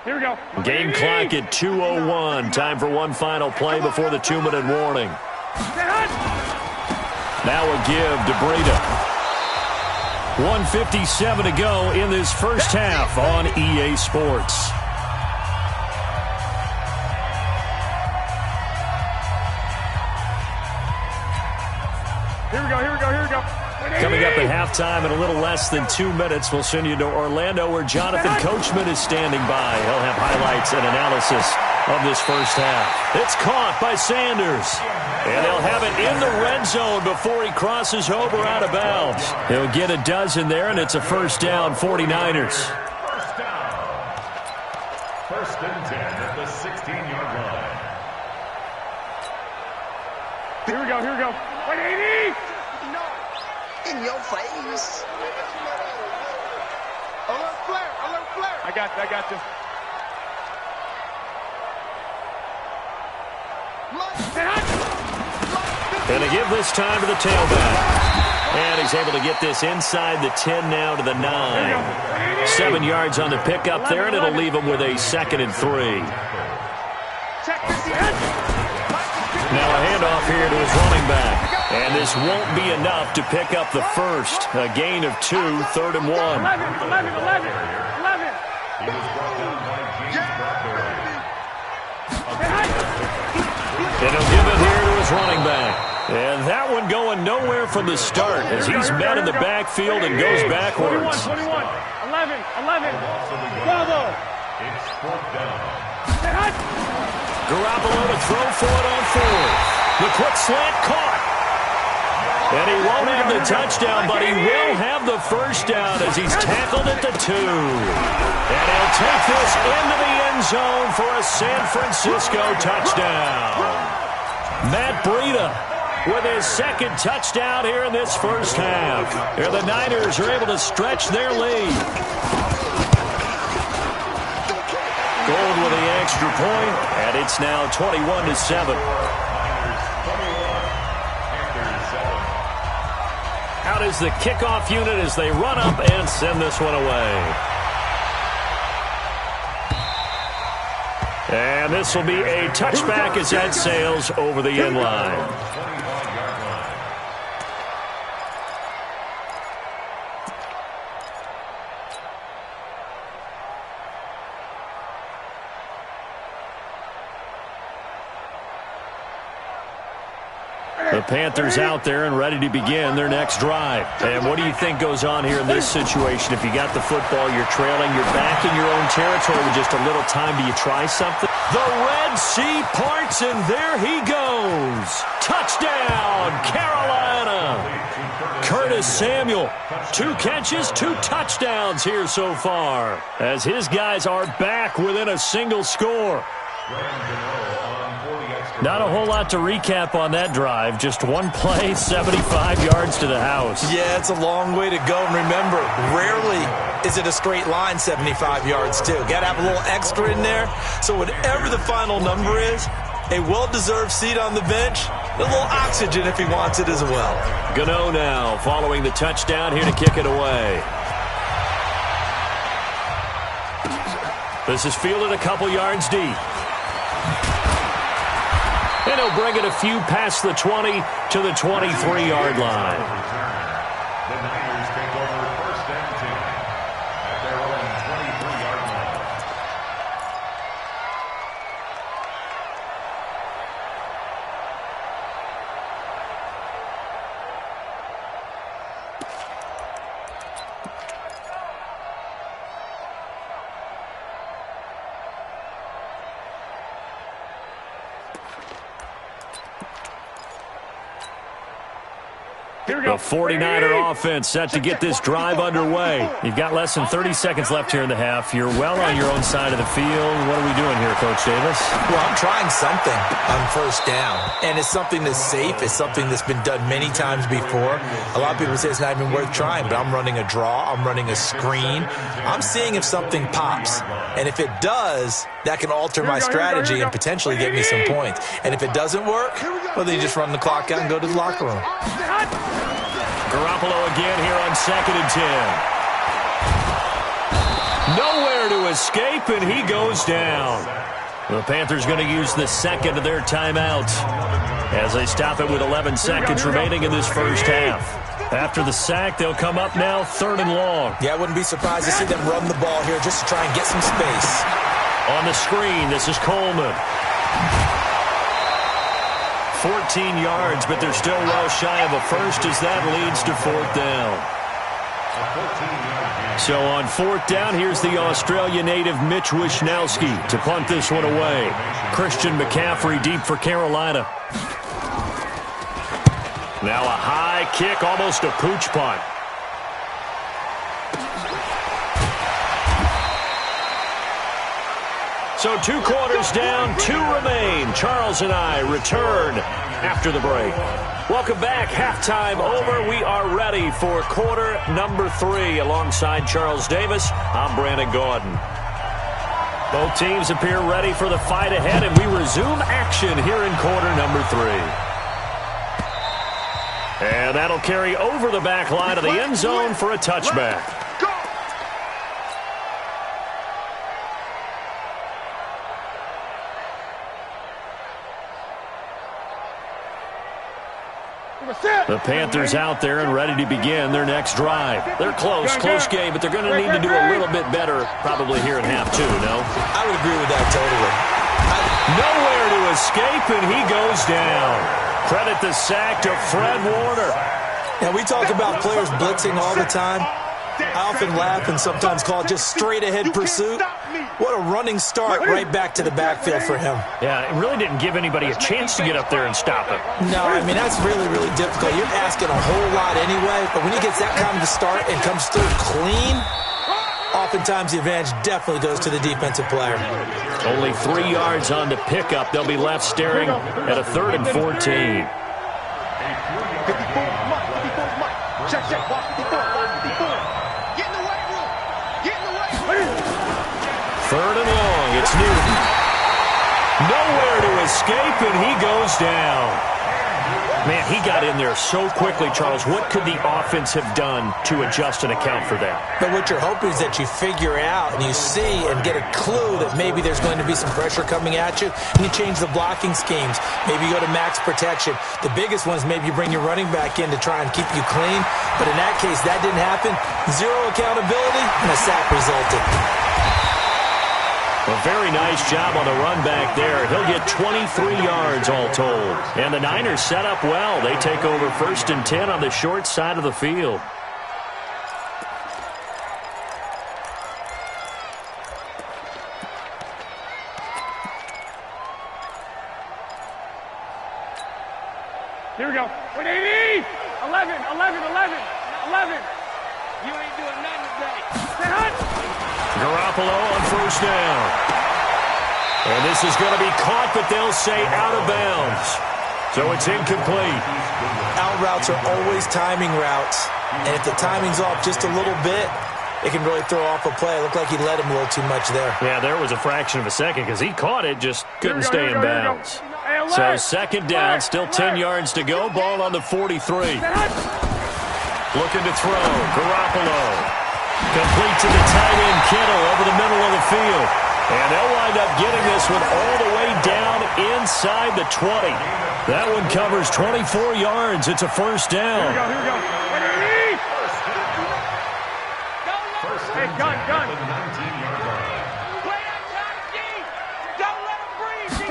Here we go. Game clock at 2:01. Time for one final play before the 2-minute warning. Now a give to Breida. 1:57 to go in this first half on EA Sports. Here we go, here we go, here we go. Coming up at halftime in a little less than 2 minutes, we'll send you to Orlando where Jonathan Coachman is standing by. He'll have highlights and analysis of this first half. It's caught by Sanders. And they'll have it in the red zone before he crosses over out of bounds. He'll get a dozen there, and it's a first down, 49ers. First down. First and 10 at the 16-yard line. Here we go, here we go. 180! In your face. Alert flare, alert flare. I got you, I got you. And they give this time to the tailback. And he's able to get this inside the 10 now to the 9. 7 yards on the pickup there, and it'll leave him with a 2nd and 3. Now a handoff here to his running back. And this won't be enough to pick up the first. A gain of 2, 3rd and 1. 11. He was brought down by James Bradbury. And he'll give it here to his running back. And that one going nowhere from the start as he's met in the backfield and goes backwards. 21. 11. Bravo. It's 4th down. Garoppolo to throw for it on 4th. The quick slant caught. And he won't have the touchdown, but he will have the first down as he's tackled at the 2. And he'll take this into the end zone for a San Francisco touchdown. Matt Breida with his 2nd touchdown here in this first half. Here the Niners are able to stretch their lead. Gold with the extra point, and it's now 21-7. Out is the kickoff unit as they run up and send this one away. And this will be a touchback as that sails over the end line. The Panthers out there and ready to begin their next drive. And what do you think goes on here in this situation? If you got the football, you're trailing, you're back in your own territory with just a little time. Do you try something? The Red Sea parts, and there he goes. Touchdown, Carolina. Curtis Samuel, 2 catches, 2 touchdowns here so far, as his guys are back within a single score. Not a whole lot to recap on that drive. Just one play, 75 yards to the house. Yeah, it's a long way to go. And remember, rarely is it a straight line 75 yards, too. Got to have a little extra in there. So whatever the final number is, a well-deserved seat on the bench, a little oxygen if he wants it as well. Gano now following the touchdown here to kick it away. This is fielded a couple yards deep. And he'll bring it a few past the 20 to the 23-yard line. The Niners take over 1st and 10 at their own 23-yard line. The 49er offense set to get this drive underway. You've got less than 30 seconds left here in the half. You're well on your own side of the field. What are we doing here, Coach Davis? Well, I'm trying something on first down, and it's something that's safe. It's something that's been done many times before. A lot of people say it's not even worth trying, but I'm running a draw. I'm running a screen. I'm seeing if something pops, and if it does, that can alter my strategy and potentially get me some points. And if it doesn't work, well, then you just run the clock out and go to the locker room. Garoppolo again here on 2nd and 10. Nowhere to escape, and he goes down. The Panthers going to use the second of their timeouts as they stop it with 11 seconds remaining in this first half. After the sack, they'll come up now 3rd and long. Yeah, I wouldn't be surprised to see them run the ball here just to try and get some space. On the screen, this is Coleman. 14 yards, but they're still well shy of a first as that leads to 4th down. So on 4th down, here's the Australia native Mitch Wishnowski to punt this one away. Christian McCaffrey deep for Carolina. Now a high kick, almost a pooch punt. So 2 quarters down, 2 remain. Charles and I return after the break. Welcome back. Halftime over. We are ready for quarter number 3. Alongside Charles Davis, I'm Brandon Gaudin. Both teams appear ready for the fight ahead, and we resume action here in quarter number 3. And that'll carry over the back line of the end zone for a touchback. The Panthers out there and ready to begin their next drive. They're close game, but they're going to need to do a little bit better probably here in half 2, no? I would agree with that totally. Nowhere to escape, and he goes down. Credit the sack to Fred Warner. Now, we talk about players blitzing all the time. I often laugh and sometimes call it just straight-ahead pursuit. What a running start right back to the backfield for him. Yeah, it really didn't give anybody a chance to get up there and stop him. No, I mean, that's really, really difficult. You're asking a whole lot anyway, but when he gets that kind of a start and comes through clean, oftentimes the advantage definitely goes to the defensive player. Only 3 yards on the pickup. They'll be left staring at a 3rd and 14. 54, check, check, 54. Get in the weight room. Get in the weight room. 3rd and long. It's Newton. Nowhere to escape, and he goes down. Man, he got in there so quickly, Charles. What could the offense have done to adjust and account for that? But what you're hoping is that you figure out and you see and get a clue that maybe there's going to be some pressure coming at you, and you change the blocking schemes. Maybe you go to max protection. The biggest one is maybe you bring your running back in to try and keep you clean. But in that case, that didn't happen. 0 accountability, and a sack resulted. A very nice job on the run back there. He'll get 23 yards all told. And the Niners set up well. They take over 1st and 10 on the short side of the field. Here we go. 180. 11. You ain't doing nothing today. Garoppolo on 1st down. And this is going to be caught, but they'll say out of bounds. So it's incomplete. Out routes are always timing routes. And if the timing's off just a little bit, it can really throw off a play. It looked like he let him a little too much there. Yeah, there was a fraction of a second because he caught it, just couldn't stay in bounds. So 2nd down, still 10 yards to go. Ball on the 43. Looking to throw. Garoppolo. Complete to the tight end, Kittle, over the middle of the field. And they'll wind up getting this one all the way down inside the 20. That one covers 24 yards. It's a 1st down. Here we go. Hey, gun. Don't let him breathe.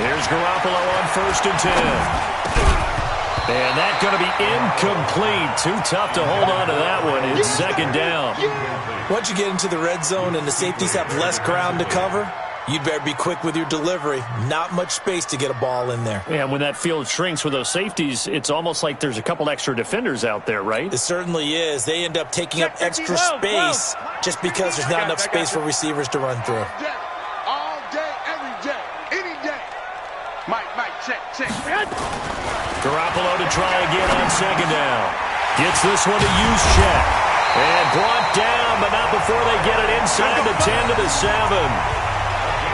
Here's Garoppolo on 1st and 10. And that's going to be incomplete. Too tough to hold on to that one. It's 2nd down. Once you get into the red zone and the safeties have less ground to cover, you'd better be quick with your delivery. Not much space to get a ball in there. Yeah, when that field shrinks with those safeties, it's almost like there's a couple extra defenders out there, right? It certainly is. They end up taking up extra space just because there's not enough space for receivers to run through. All day, every day, any day. Mike, check. Garoppolo to try again on 2nd down. Gets this one to Juszczyk. And brought down, but not before they get it inside the 10 to the 7.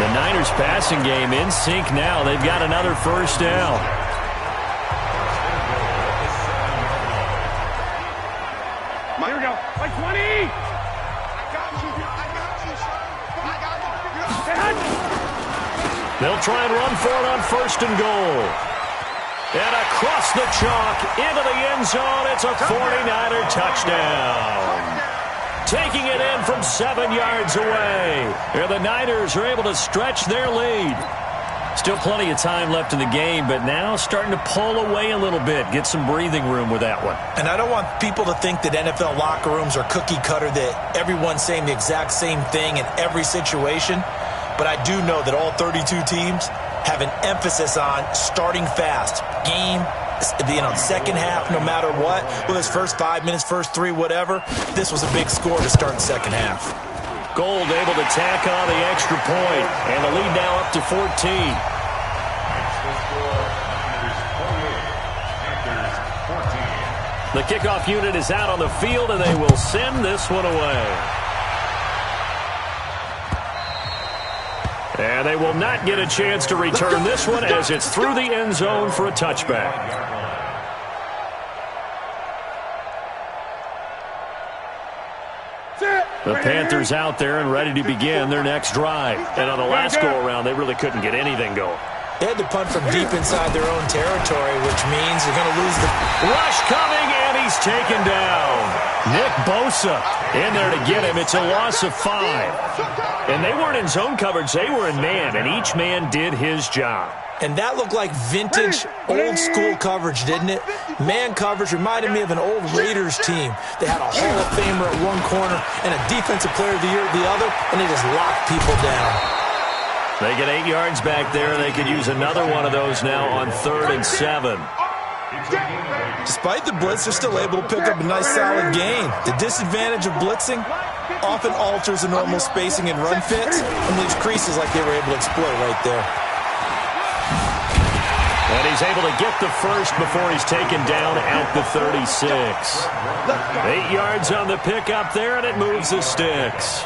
The Niners passing game in sync now. They've got another 1st down. Here we go. Like 20. I got you, son. They'll try and run for it on 1st and goal. And across the chalk into the end zone, it's a 49er touchdown. Taking it in from 7 yards away. And the Niners are able to stretch their lead. Still plenty of time left in the game, but now starting to pull away a little bit, get some breathing room with that one. And I don't want people to think that NFL locker rooms are cookie cutter, that everyone's saying the exact same thing in every situation. But I do know that all 32 teams have an emphasis on starting fast. Game, second half, no matter what. Whether it's first 5 minutes, first 3, whatever. This was a big score to start the second half. Gold able to tack on the extra point, and the lead now up to 14. The kickoff unit is out on the field, and they will send this one away. And they will not get a chance to return this one as it's through the end zone for a touchback. The Panthers out there and ready to begin their next drive. And on the last go-around, they really couldn't get anything going. They had to punt from deep inside their own territory, which means they're going to lose the... Rush coming, and he's taken down. Nick Bosa in there to get him. It's a loss of 5. And they weren't in zone coverage. They were in man, and each man did his job. And that looked like vintage, old-school coverage, didn't it? Man coverage reminded me of an old Raiders team. They had a Hall of Famer at one corner and a Defensive Player of the Year at the other, and they just locked people down. They get 8 yards back there. They could use another one of those now on 3rd and 7. Despite the blitz, they're still able to pick up a nice, solid gain. The disadvantage of blitzing often alters the normal spacing and run fits and leaves creases like they were able to exploit right there. And he's able to get the first before he's taken down at the 36. 8 yards on the pickup there, and it moves the sticks.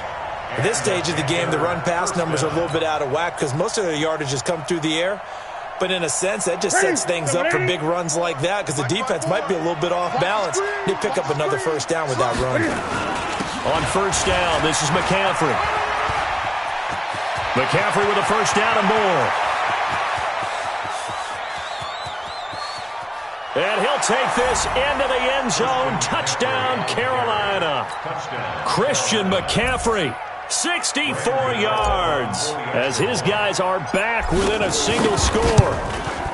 At this stage of the game, the run-pass numbers are a little bit out of whack because most of their yardage has come through the air. But in a sense, that just sets things up for big runs like that because the defense might be a little bit off balance. They pick up another first down with that run. On first down, this is McCaffrey. McCaffrey with a first down and more. And he'll take this into the end zone. Touchdown, Carolina. Christian McCaffrey, 64 yards, as his guys are back within a single score.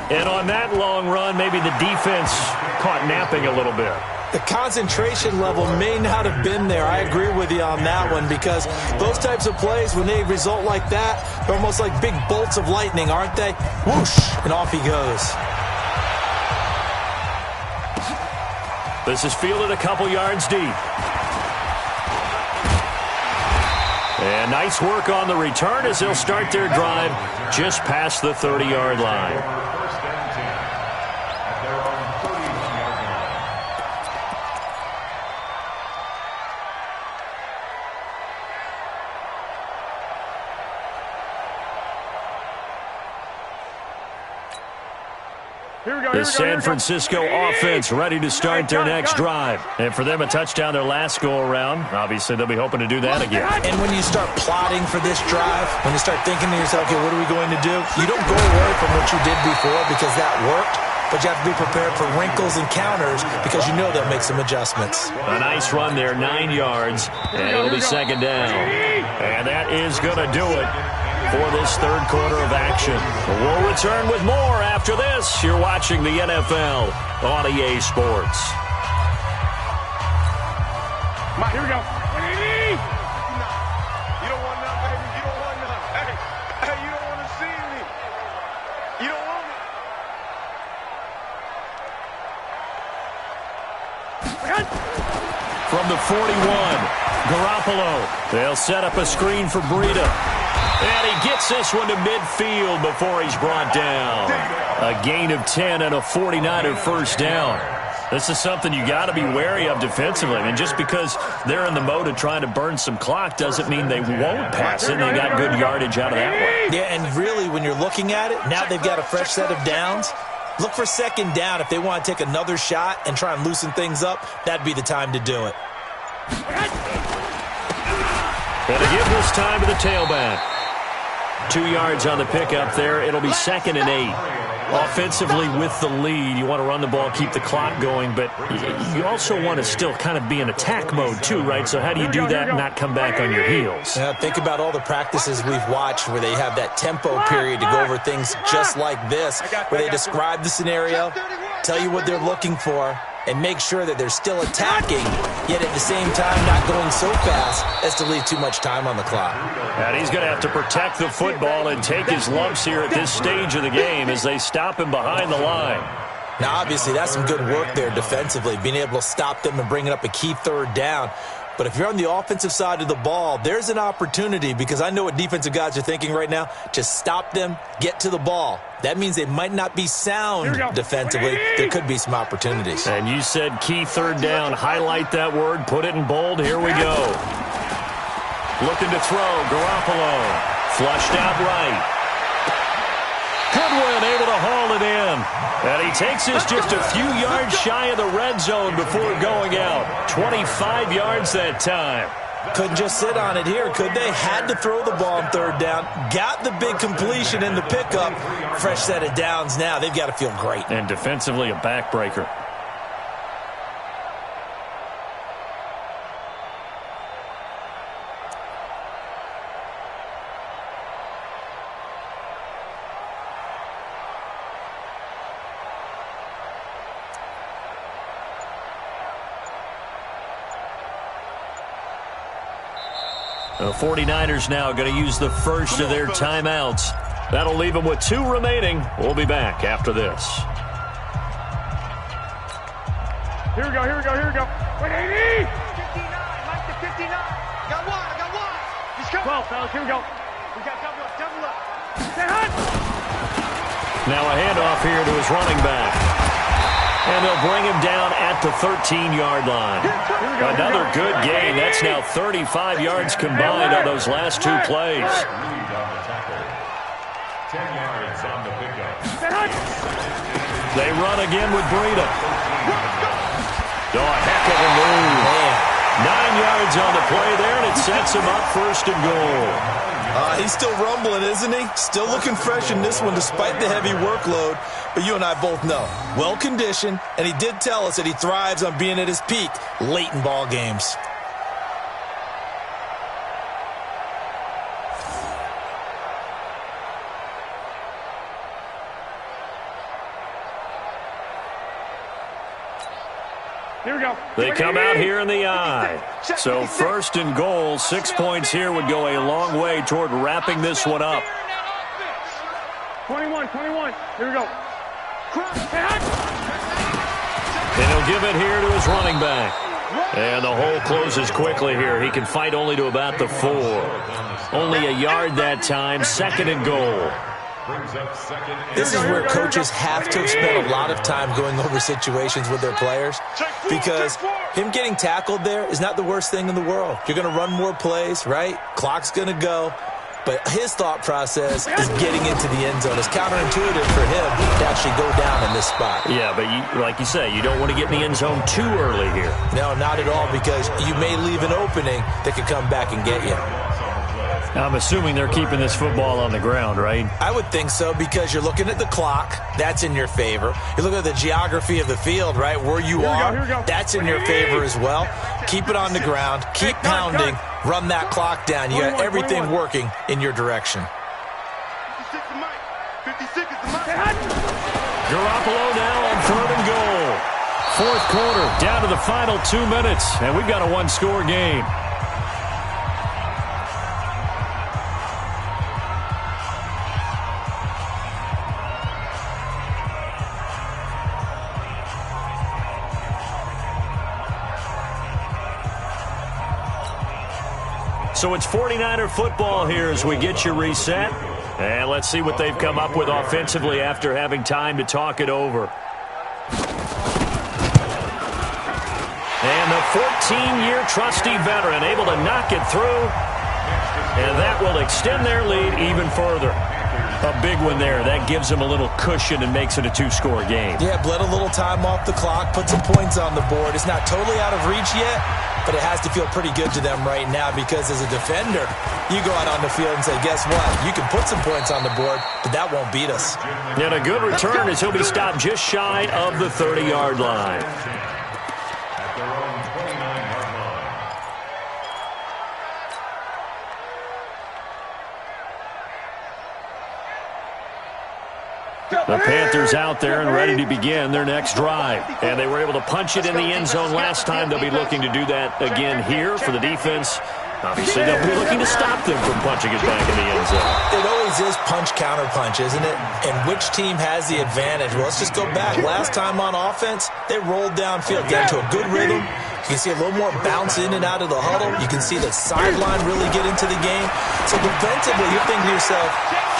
And on that long run, maybe the defense caught napping a little bit. The concentration level may not have been there. I agree with you on that one because those types of plays, when they result like that, they're almost like big bolts of lightning, aren't they? Whoosh, and off he goes. This is fielded a couple yards deep. And nice work on the return as they'll start their drive just past the 30-yard line. The San Francisco offense ready to start their next drive. And for them, a touchdown their last go-around. Obviously, they'll be hoping to do that again. And when you start plotting for this drive, when you start thinking to yourself, okay, what are we going to do? You don't go away from what you did before because that worked, but you have to be prepared for wrinkles and counters because you know they'll make some adjustments. A nice run there, 9 yards, and it'll be second down. And that is going to do it for this third quarter of action. We'll return with more after this. You're watching the NFL on EA Sports. Here we go. You don't want none, baby. You don't want none. Hey, you don't want to see me. You don't want me. From the 41, Garoppolo. They'll set up a screen for Breida. And he gets this one to midfield before he's brought down. A gain of 10 and a 49er first down. This is something you got to be wary of defensively. I mean, just because they're in the mode of trying to burn some clock doesn't mean they won't pass it. They got good yardage out of that one. Yeah, and really, when you're looking at it, now they've got a fresh set of downs. Look for second down. If they want to take another shot and try and loosen things up, that'd be the time to do it. And to give this time to the tailback. 2 yards on the pickup there. It'll be 2nd and 8. Offensively with the lead, you want to run the ball, keep the clock going, but you also want to still kind of be in attack mode too, right? So how do you do that and not come back on your heels? Yeah, think about all the practices we've watched where they have that tempo period to go over things just like this, where they describe the scenario, tell you what they're looking for, and make sure that they're still attacking, yet at the same time not going so fast as to leave too much time on the clock. And he's going to have to protect the football and take his lumps here at this stage of the game as they stop him behind the line. Now, obviously, that's some good work there defensively, being able to stop them and bringing up a key 3rd down. But if you're on the offensive side of the ball, there's an opportunity, because I know what defensive guys are thinking right now. Just stop them, get to the ball. That means they might not be sound defensively. There could be some opportunities. And you said key 3rd down. Highlight that word. Put it in bold. Here we go. Looking to throw. Garoppolo. Flushed out right. Goodwin able to haul it in. And he takes us just a few yards shy of the red zone before going out. 25 yards that time. Couldn't just sit on it here, could they? Had to throw the ball on 3rd down. Got the big completion in the pickup. Fresh set of downs now. They've got to feel great. And defensively a backbreaker. The 49ers now going to use the first of their timeouts. That'll leave them with 2 remaining. We'll be back after this. Here we go, here we go, here we go. Wait, 80! 59, Mike to 59. Got one. He's coming. 12, fellas, here we go. We got double up. Stay hot. Now a handoff here to his running back. And they'll bring him down at the 13-yard line. Another good gain. That's now 35 yards combined on those last 2 plays. 10 yards on the pickup. They run again with Breida. Oh, a heck of a move. 9 yards on the play there, and it sets him up 1st and goal. He's still rumbling, isn't he? Still looking fresh in this one despite the heavy workload. But you and I both know, well-conditioned, and he did tell us that he thrives on being at his peak late in ball games. Here we go. They come out here in the eye. So 1st and goal, 6 points here would go a long way toward wrapping this one up. 21. Here we go. And he'll give it here to his running back. And the hole closes quickly here. He can fight only to about the 4. Only a yard that time, 2nd and goal. This is where coaches have to have spent a lot of time going over situations with their players, because him getting tackled there is not the worst thing in the world. You're going to run more plays, right? Clock's going to go. But his thought process is getting into the end zone. It's counterintuitive for him to actually go down in this spot. Yeah, but like you say, you don't want to get in the end zone too early here. No, not at all, because you may leave an opening that could come back and get you. I'm assuming they're keeping this football on the ground, right? I would think so, because you're looking at the clock. That's in your favor. You look at the geography of the field, right, where you are. That's in your favor as well. Keep it on the ground. Keep pounding. Run that clock down. You got everything working in your direction. 56 is the mic. Garoppolo now on 3rd and goal. 4th quarter, down to the final 2 minutes, and we've got a 1-score game. So it's 49er football here as we get you reset. And let's see what they've come up with offensively after having time to talk it over. And the 14-year trusty veteran able to knock it through. And that will extend their lead even further. A big one there. That gives them a little cushion and makes it a 2-score game. Yeah, bled a little time off the clock, put some points on the board. It's not totally out of reach yet, but it has to feel pretty good to them right now because as a defender, you go out on the field and say, guess what? You can put some points on the board, but that won't beat us. And a good return as he'll be stopped just shy of the 30-yard line. At their own 29-yard line. The Panthers out there and ready to begin their next drive. And they were able to punch it in the end zone last time. They'll be looking to do that again here for the defense. Obviously, they'll be looking to stop them from punching it back in the end zone. It always is punch-counter-punch, isn't it? And which team has the advantage? Well, let's just go back. Last time on offense, they rolled downfield, got into a good rhythm. You can see a little more bounce in and out of the huddle. You can see the sideline really get into the game. So defensively, you're thinking to yourself,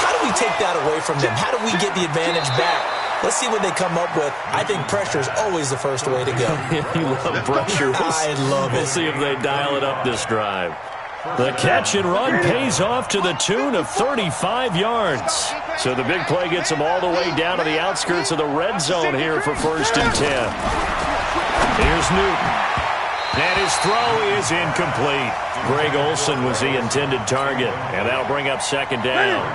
how do we take that away from them? How do we get the advantage back? Let's see what they come up with. I think pressure is always the first way to go. You love pressure. I love it. We'll see if they dial it up this drive. The catch and run pays off to the tune of 35 yards. So the big play gets them all the way down to the outskirts of the red zone here for 1st and 10. Here's Newton. And his throw is incomplete. Greg Olsen was the intended target, and that'll bring up 2nd down.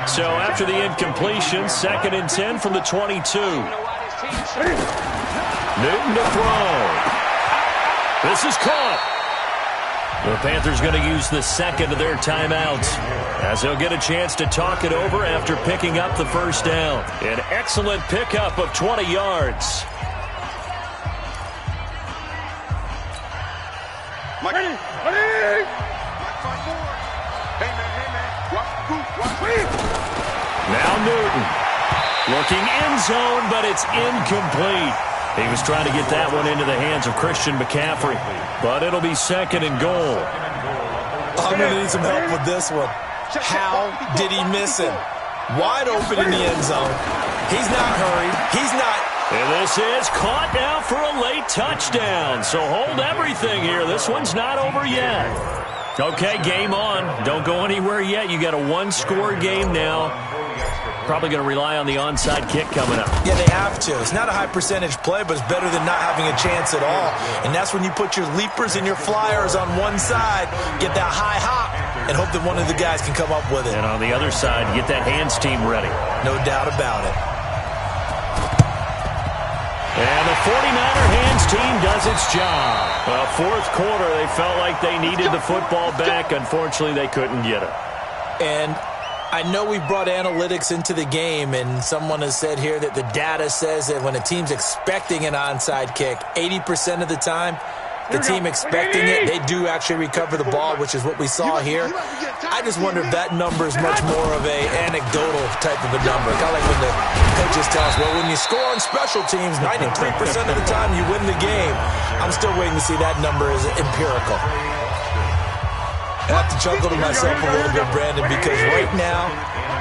So after the incompletion, 2nd and 10 from the 22. Newton to throw. This is caught. The Panthers going to use the 2nd of their timeouts as they'll get a chance to talk it over after picking up the 1st down. An excellent pickup of 20 yards. Now Newton looking end zone, but it's incomplete. He was trying to get that one into the hands of Christian McCaffrey, but it'll be 2nd and goal. I'm going to need some help with this one. How did he miss him? Wide open in the end zone. He's not hurried. He's not. And this is caught now for a late touchdown. So hold everything here. This one's not over yet. Okay, game on. Don't go anywhere yet. You got a 1-score game now. Probably going to rely on the onside kick coming up. Yeah, they have to. It's not a high percentage play, but it's better than not having a chance at all. And that's when you put your leapers and your flyers on one side, get that high hop, and hope that one of the guys can come up with it. And on the other side, get that hands team ready. No doubt about it. And the 49er hands team does its job. Well, 4th quarter, they felt like they needed the football back. Unfortunately, they couldn't get it. And I know we brought analytics into the game, and someone has said here that the data says that when a team's expecting an onside kick, 80% of the time, the team expecting it, they do actually recover the ball, which is what we saw here. I just wonder if that number is much more of a anecdotal type of a number. Kind of like when the coaches tell us, well, when you score on special teams, 93% of the time you win the game. I'm still waiting to see that number is empirical. I have to chuckle to myself a little bit, Brandon, because right now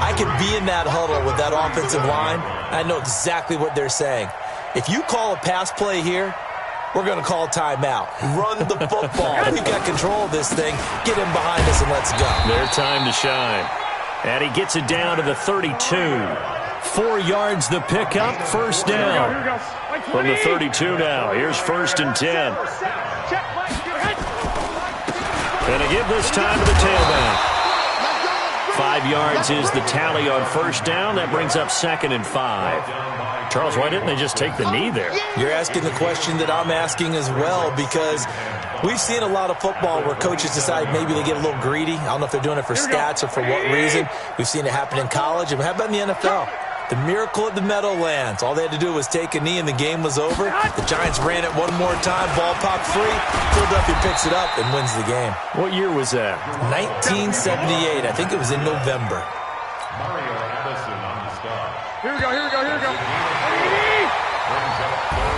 I could be in that huddle with that offensive line. I know exactly what they're saying. If you call a pass play here, we're going to call timeout. Run the football. We've got control of this thing. Get him behind us and let's go. Their time to shine. And he gets it down to the 32. 4 yards the pickup, 1st down. From the 32 now. Here's 1st and 10. And a give this time to the tailback. 5 yards is the tally on 1st down. That brings up 2nd and 5. Charles, why didn't they just take the knee there? You're asking the question that I'm asking as well, because we've seen a lot of football where coaches decide maybe they get a little greedy. I don't know if they're doing it for stats or for what reason. We've seen it happen in college. And how about in the NFL? The miracle of the Meadowlands. All they had to do was take a knee and the game was over. The Giants ran it one more time. Ball popped free. Philadelphia picks it up and wins the game. What year was that? 1978. I think it was in November. Here we go, here we go, here we go.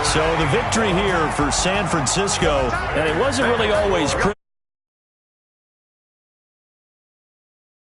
So the victory here for San Francisco, and it wasn't really always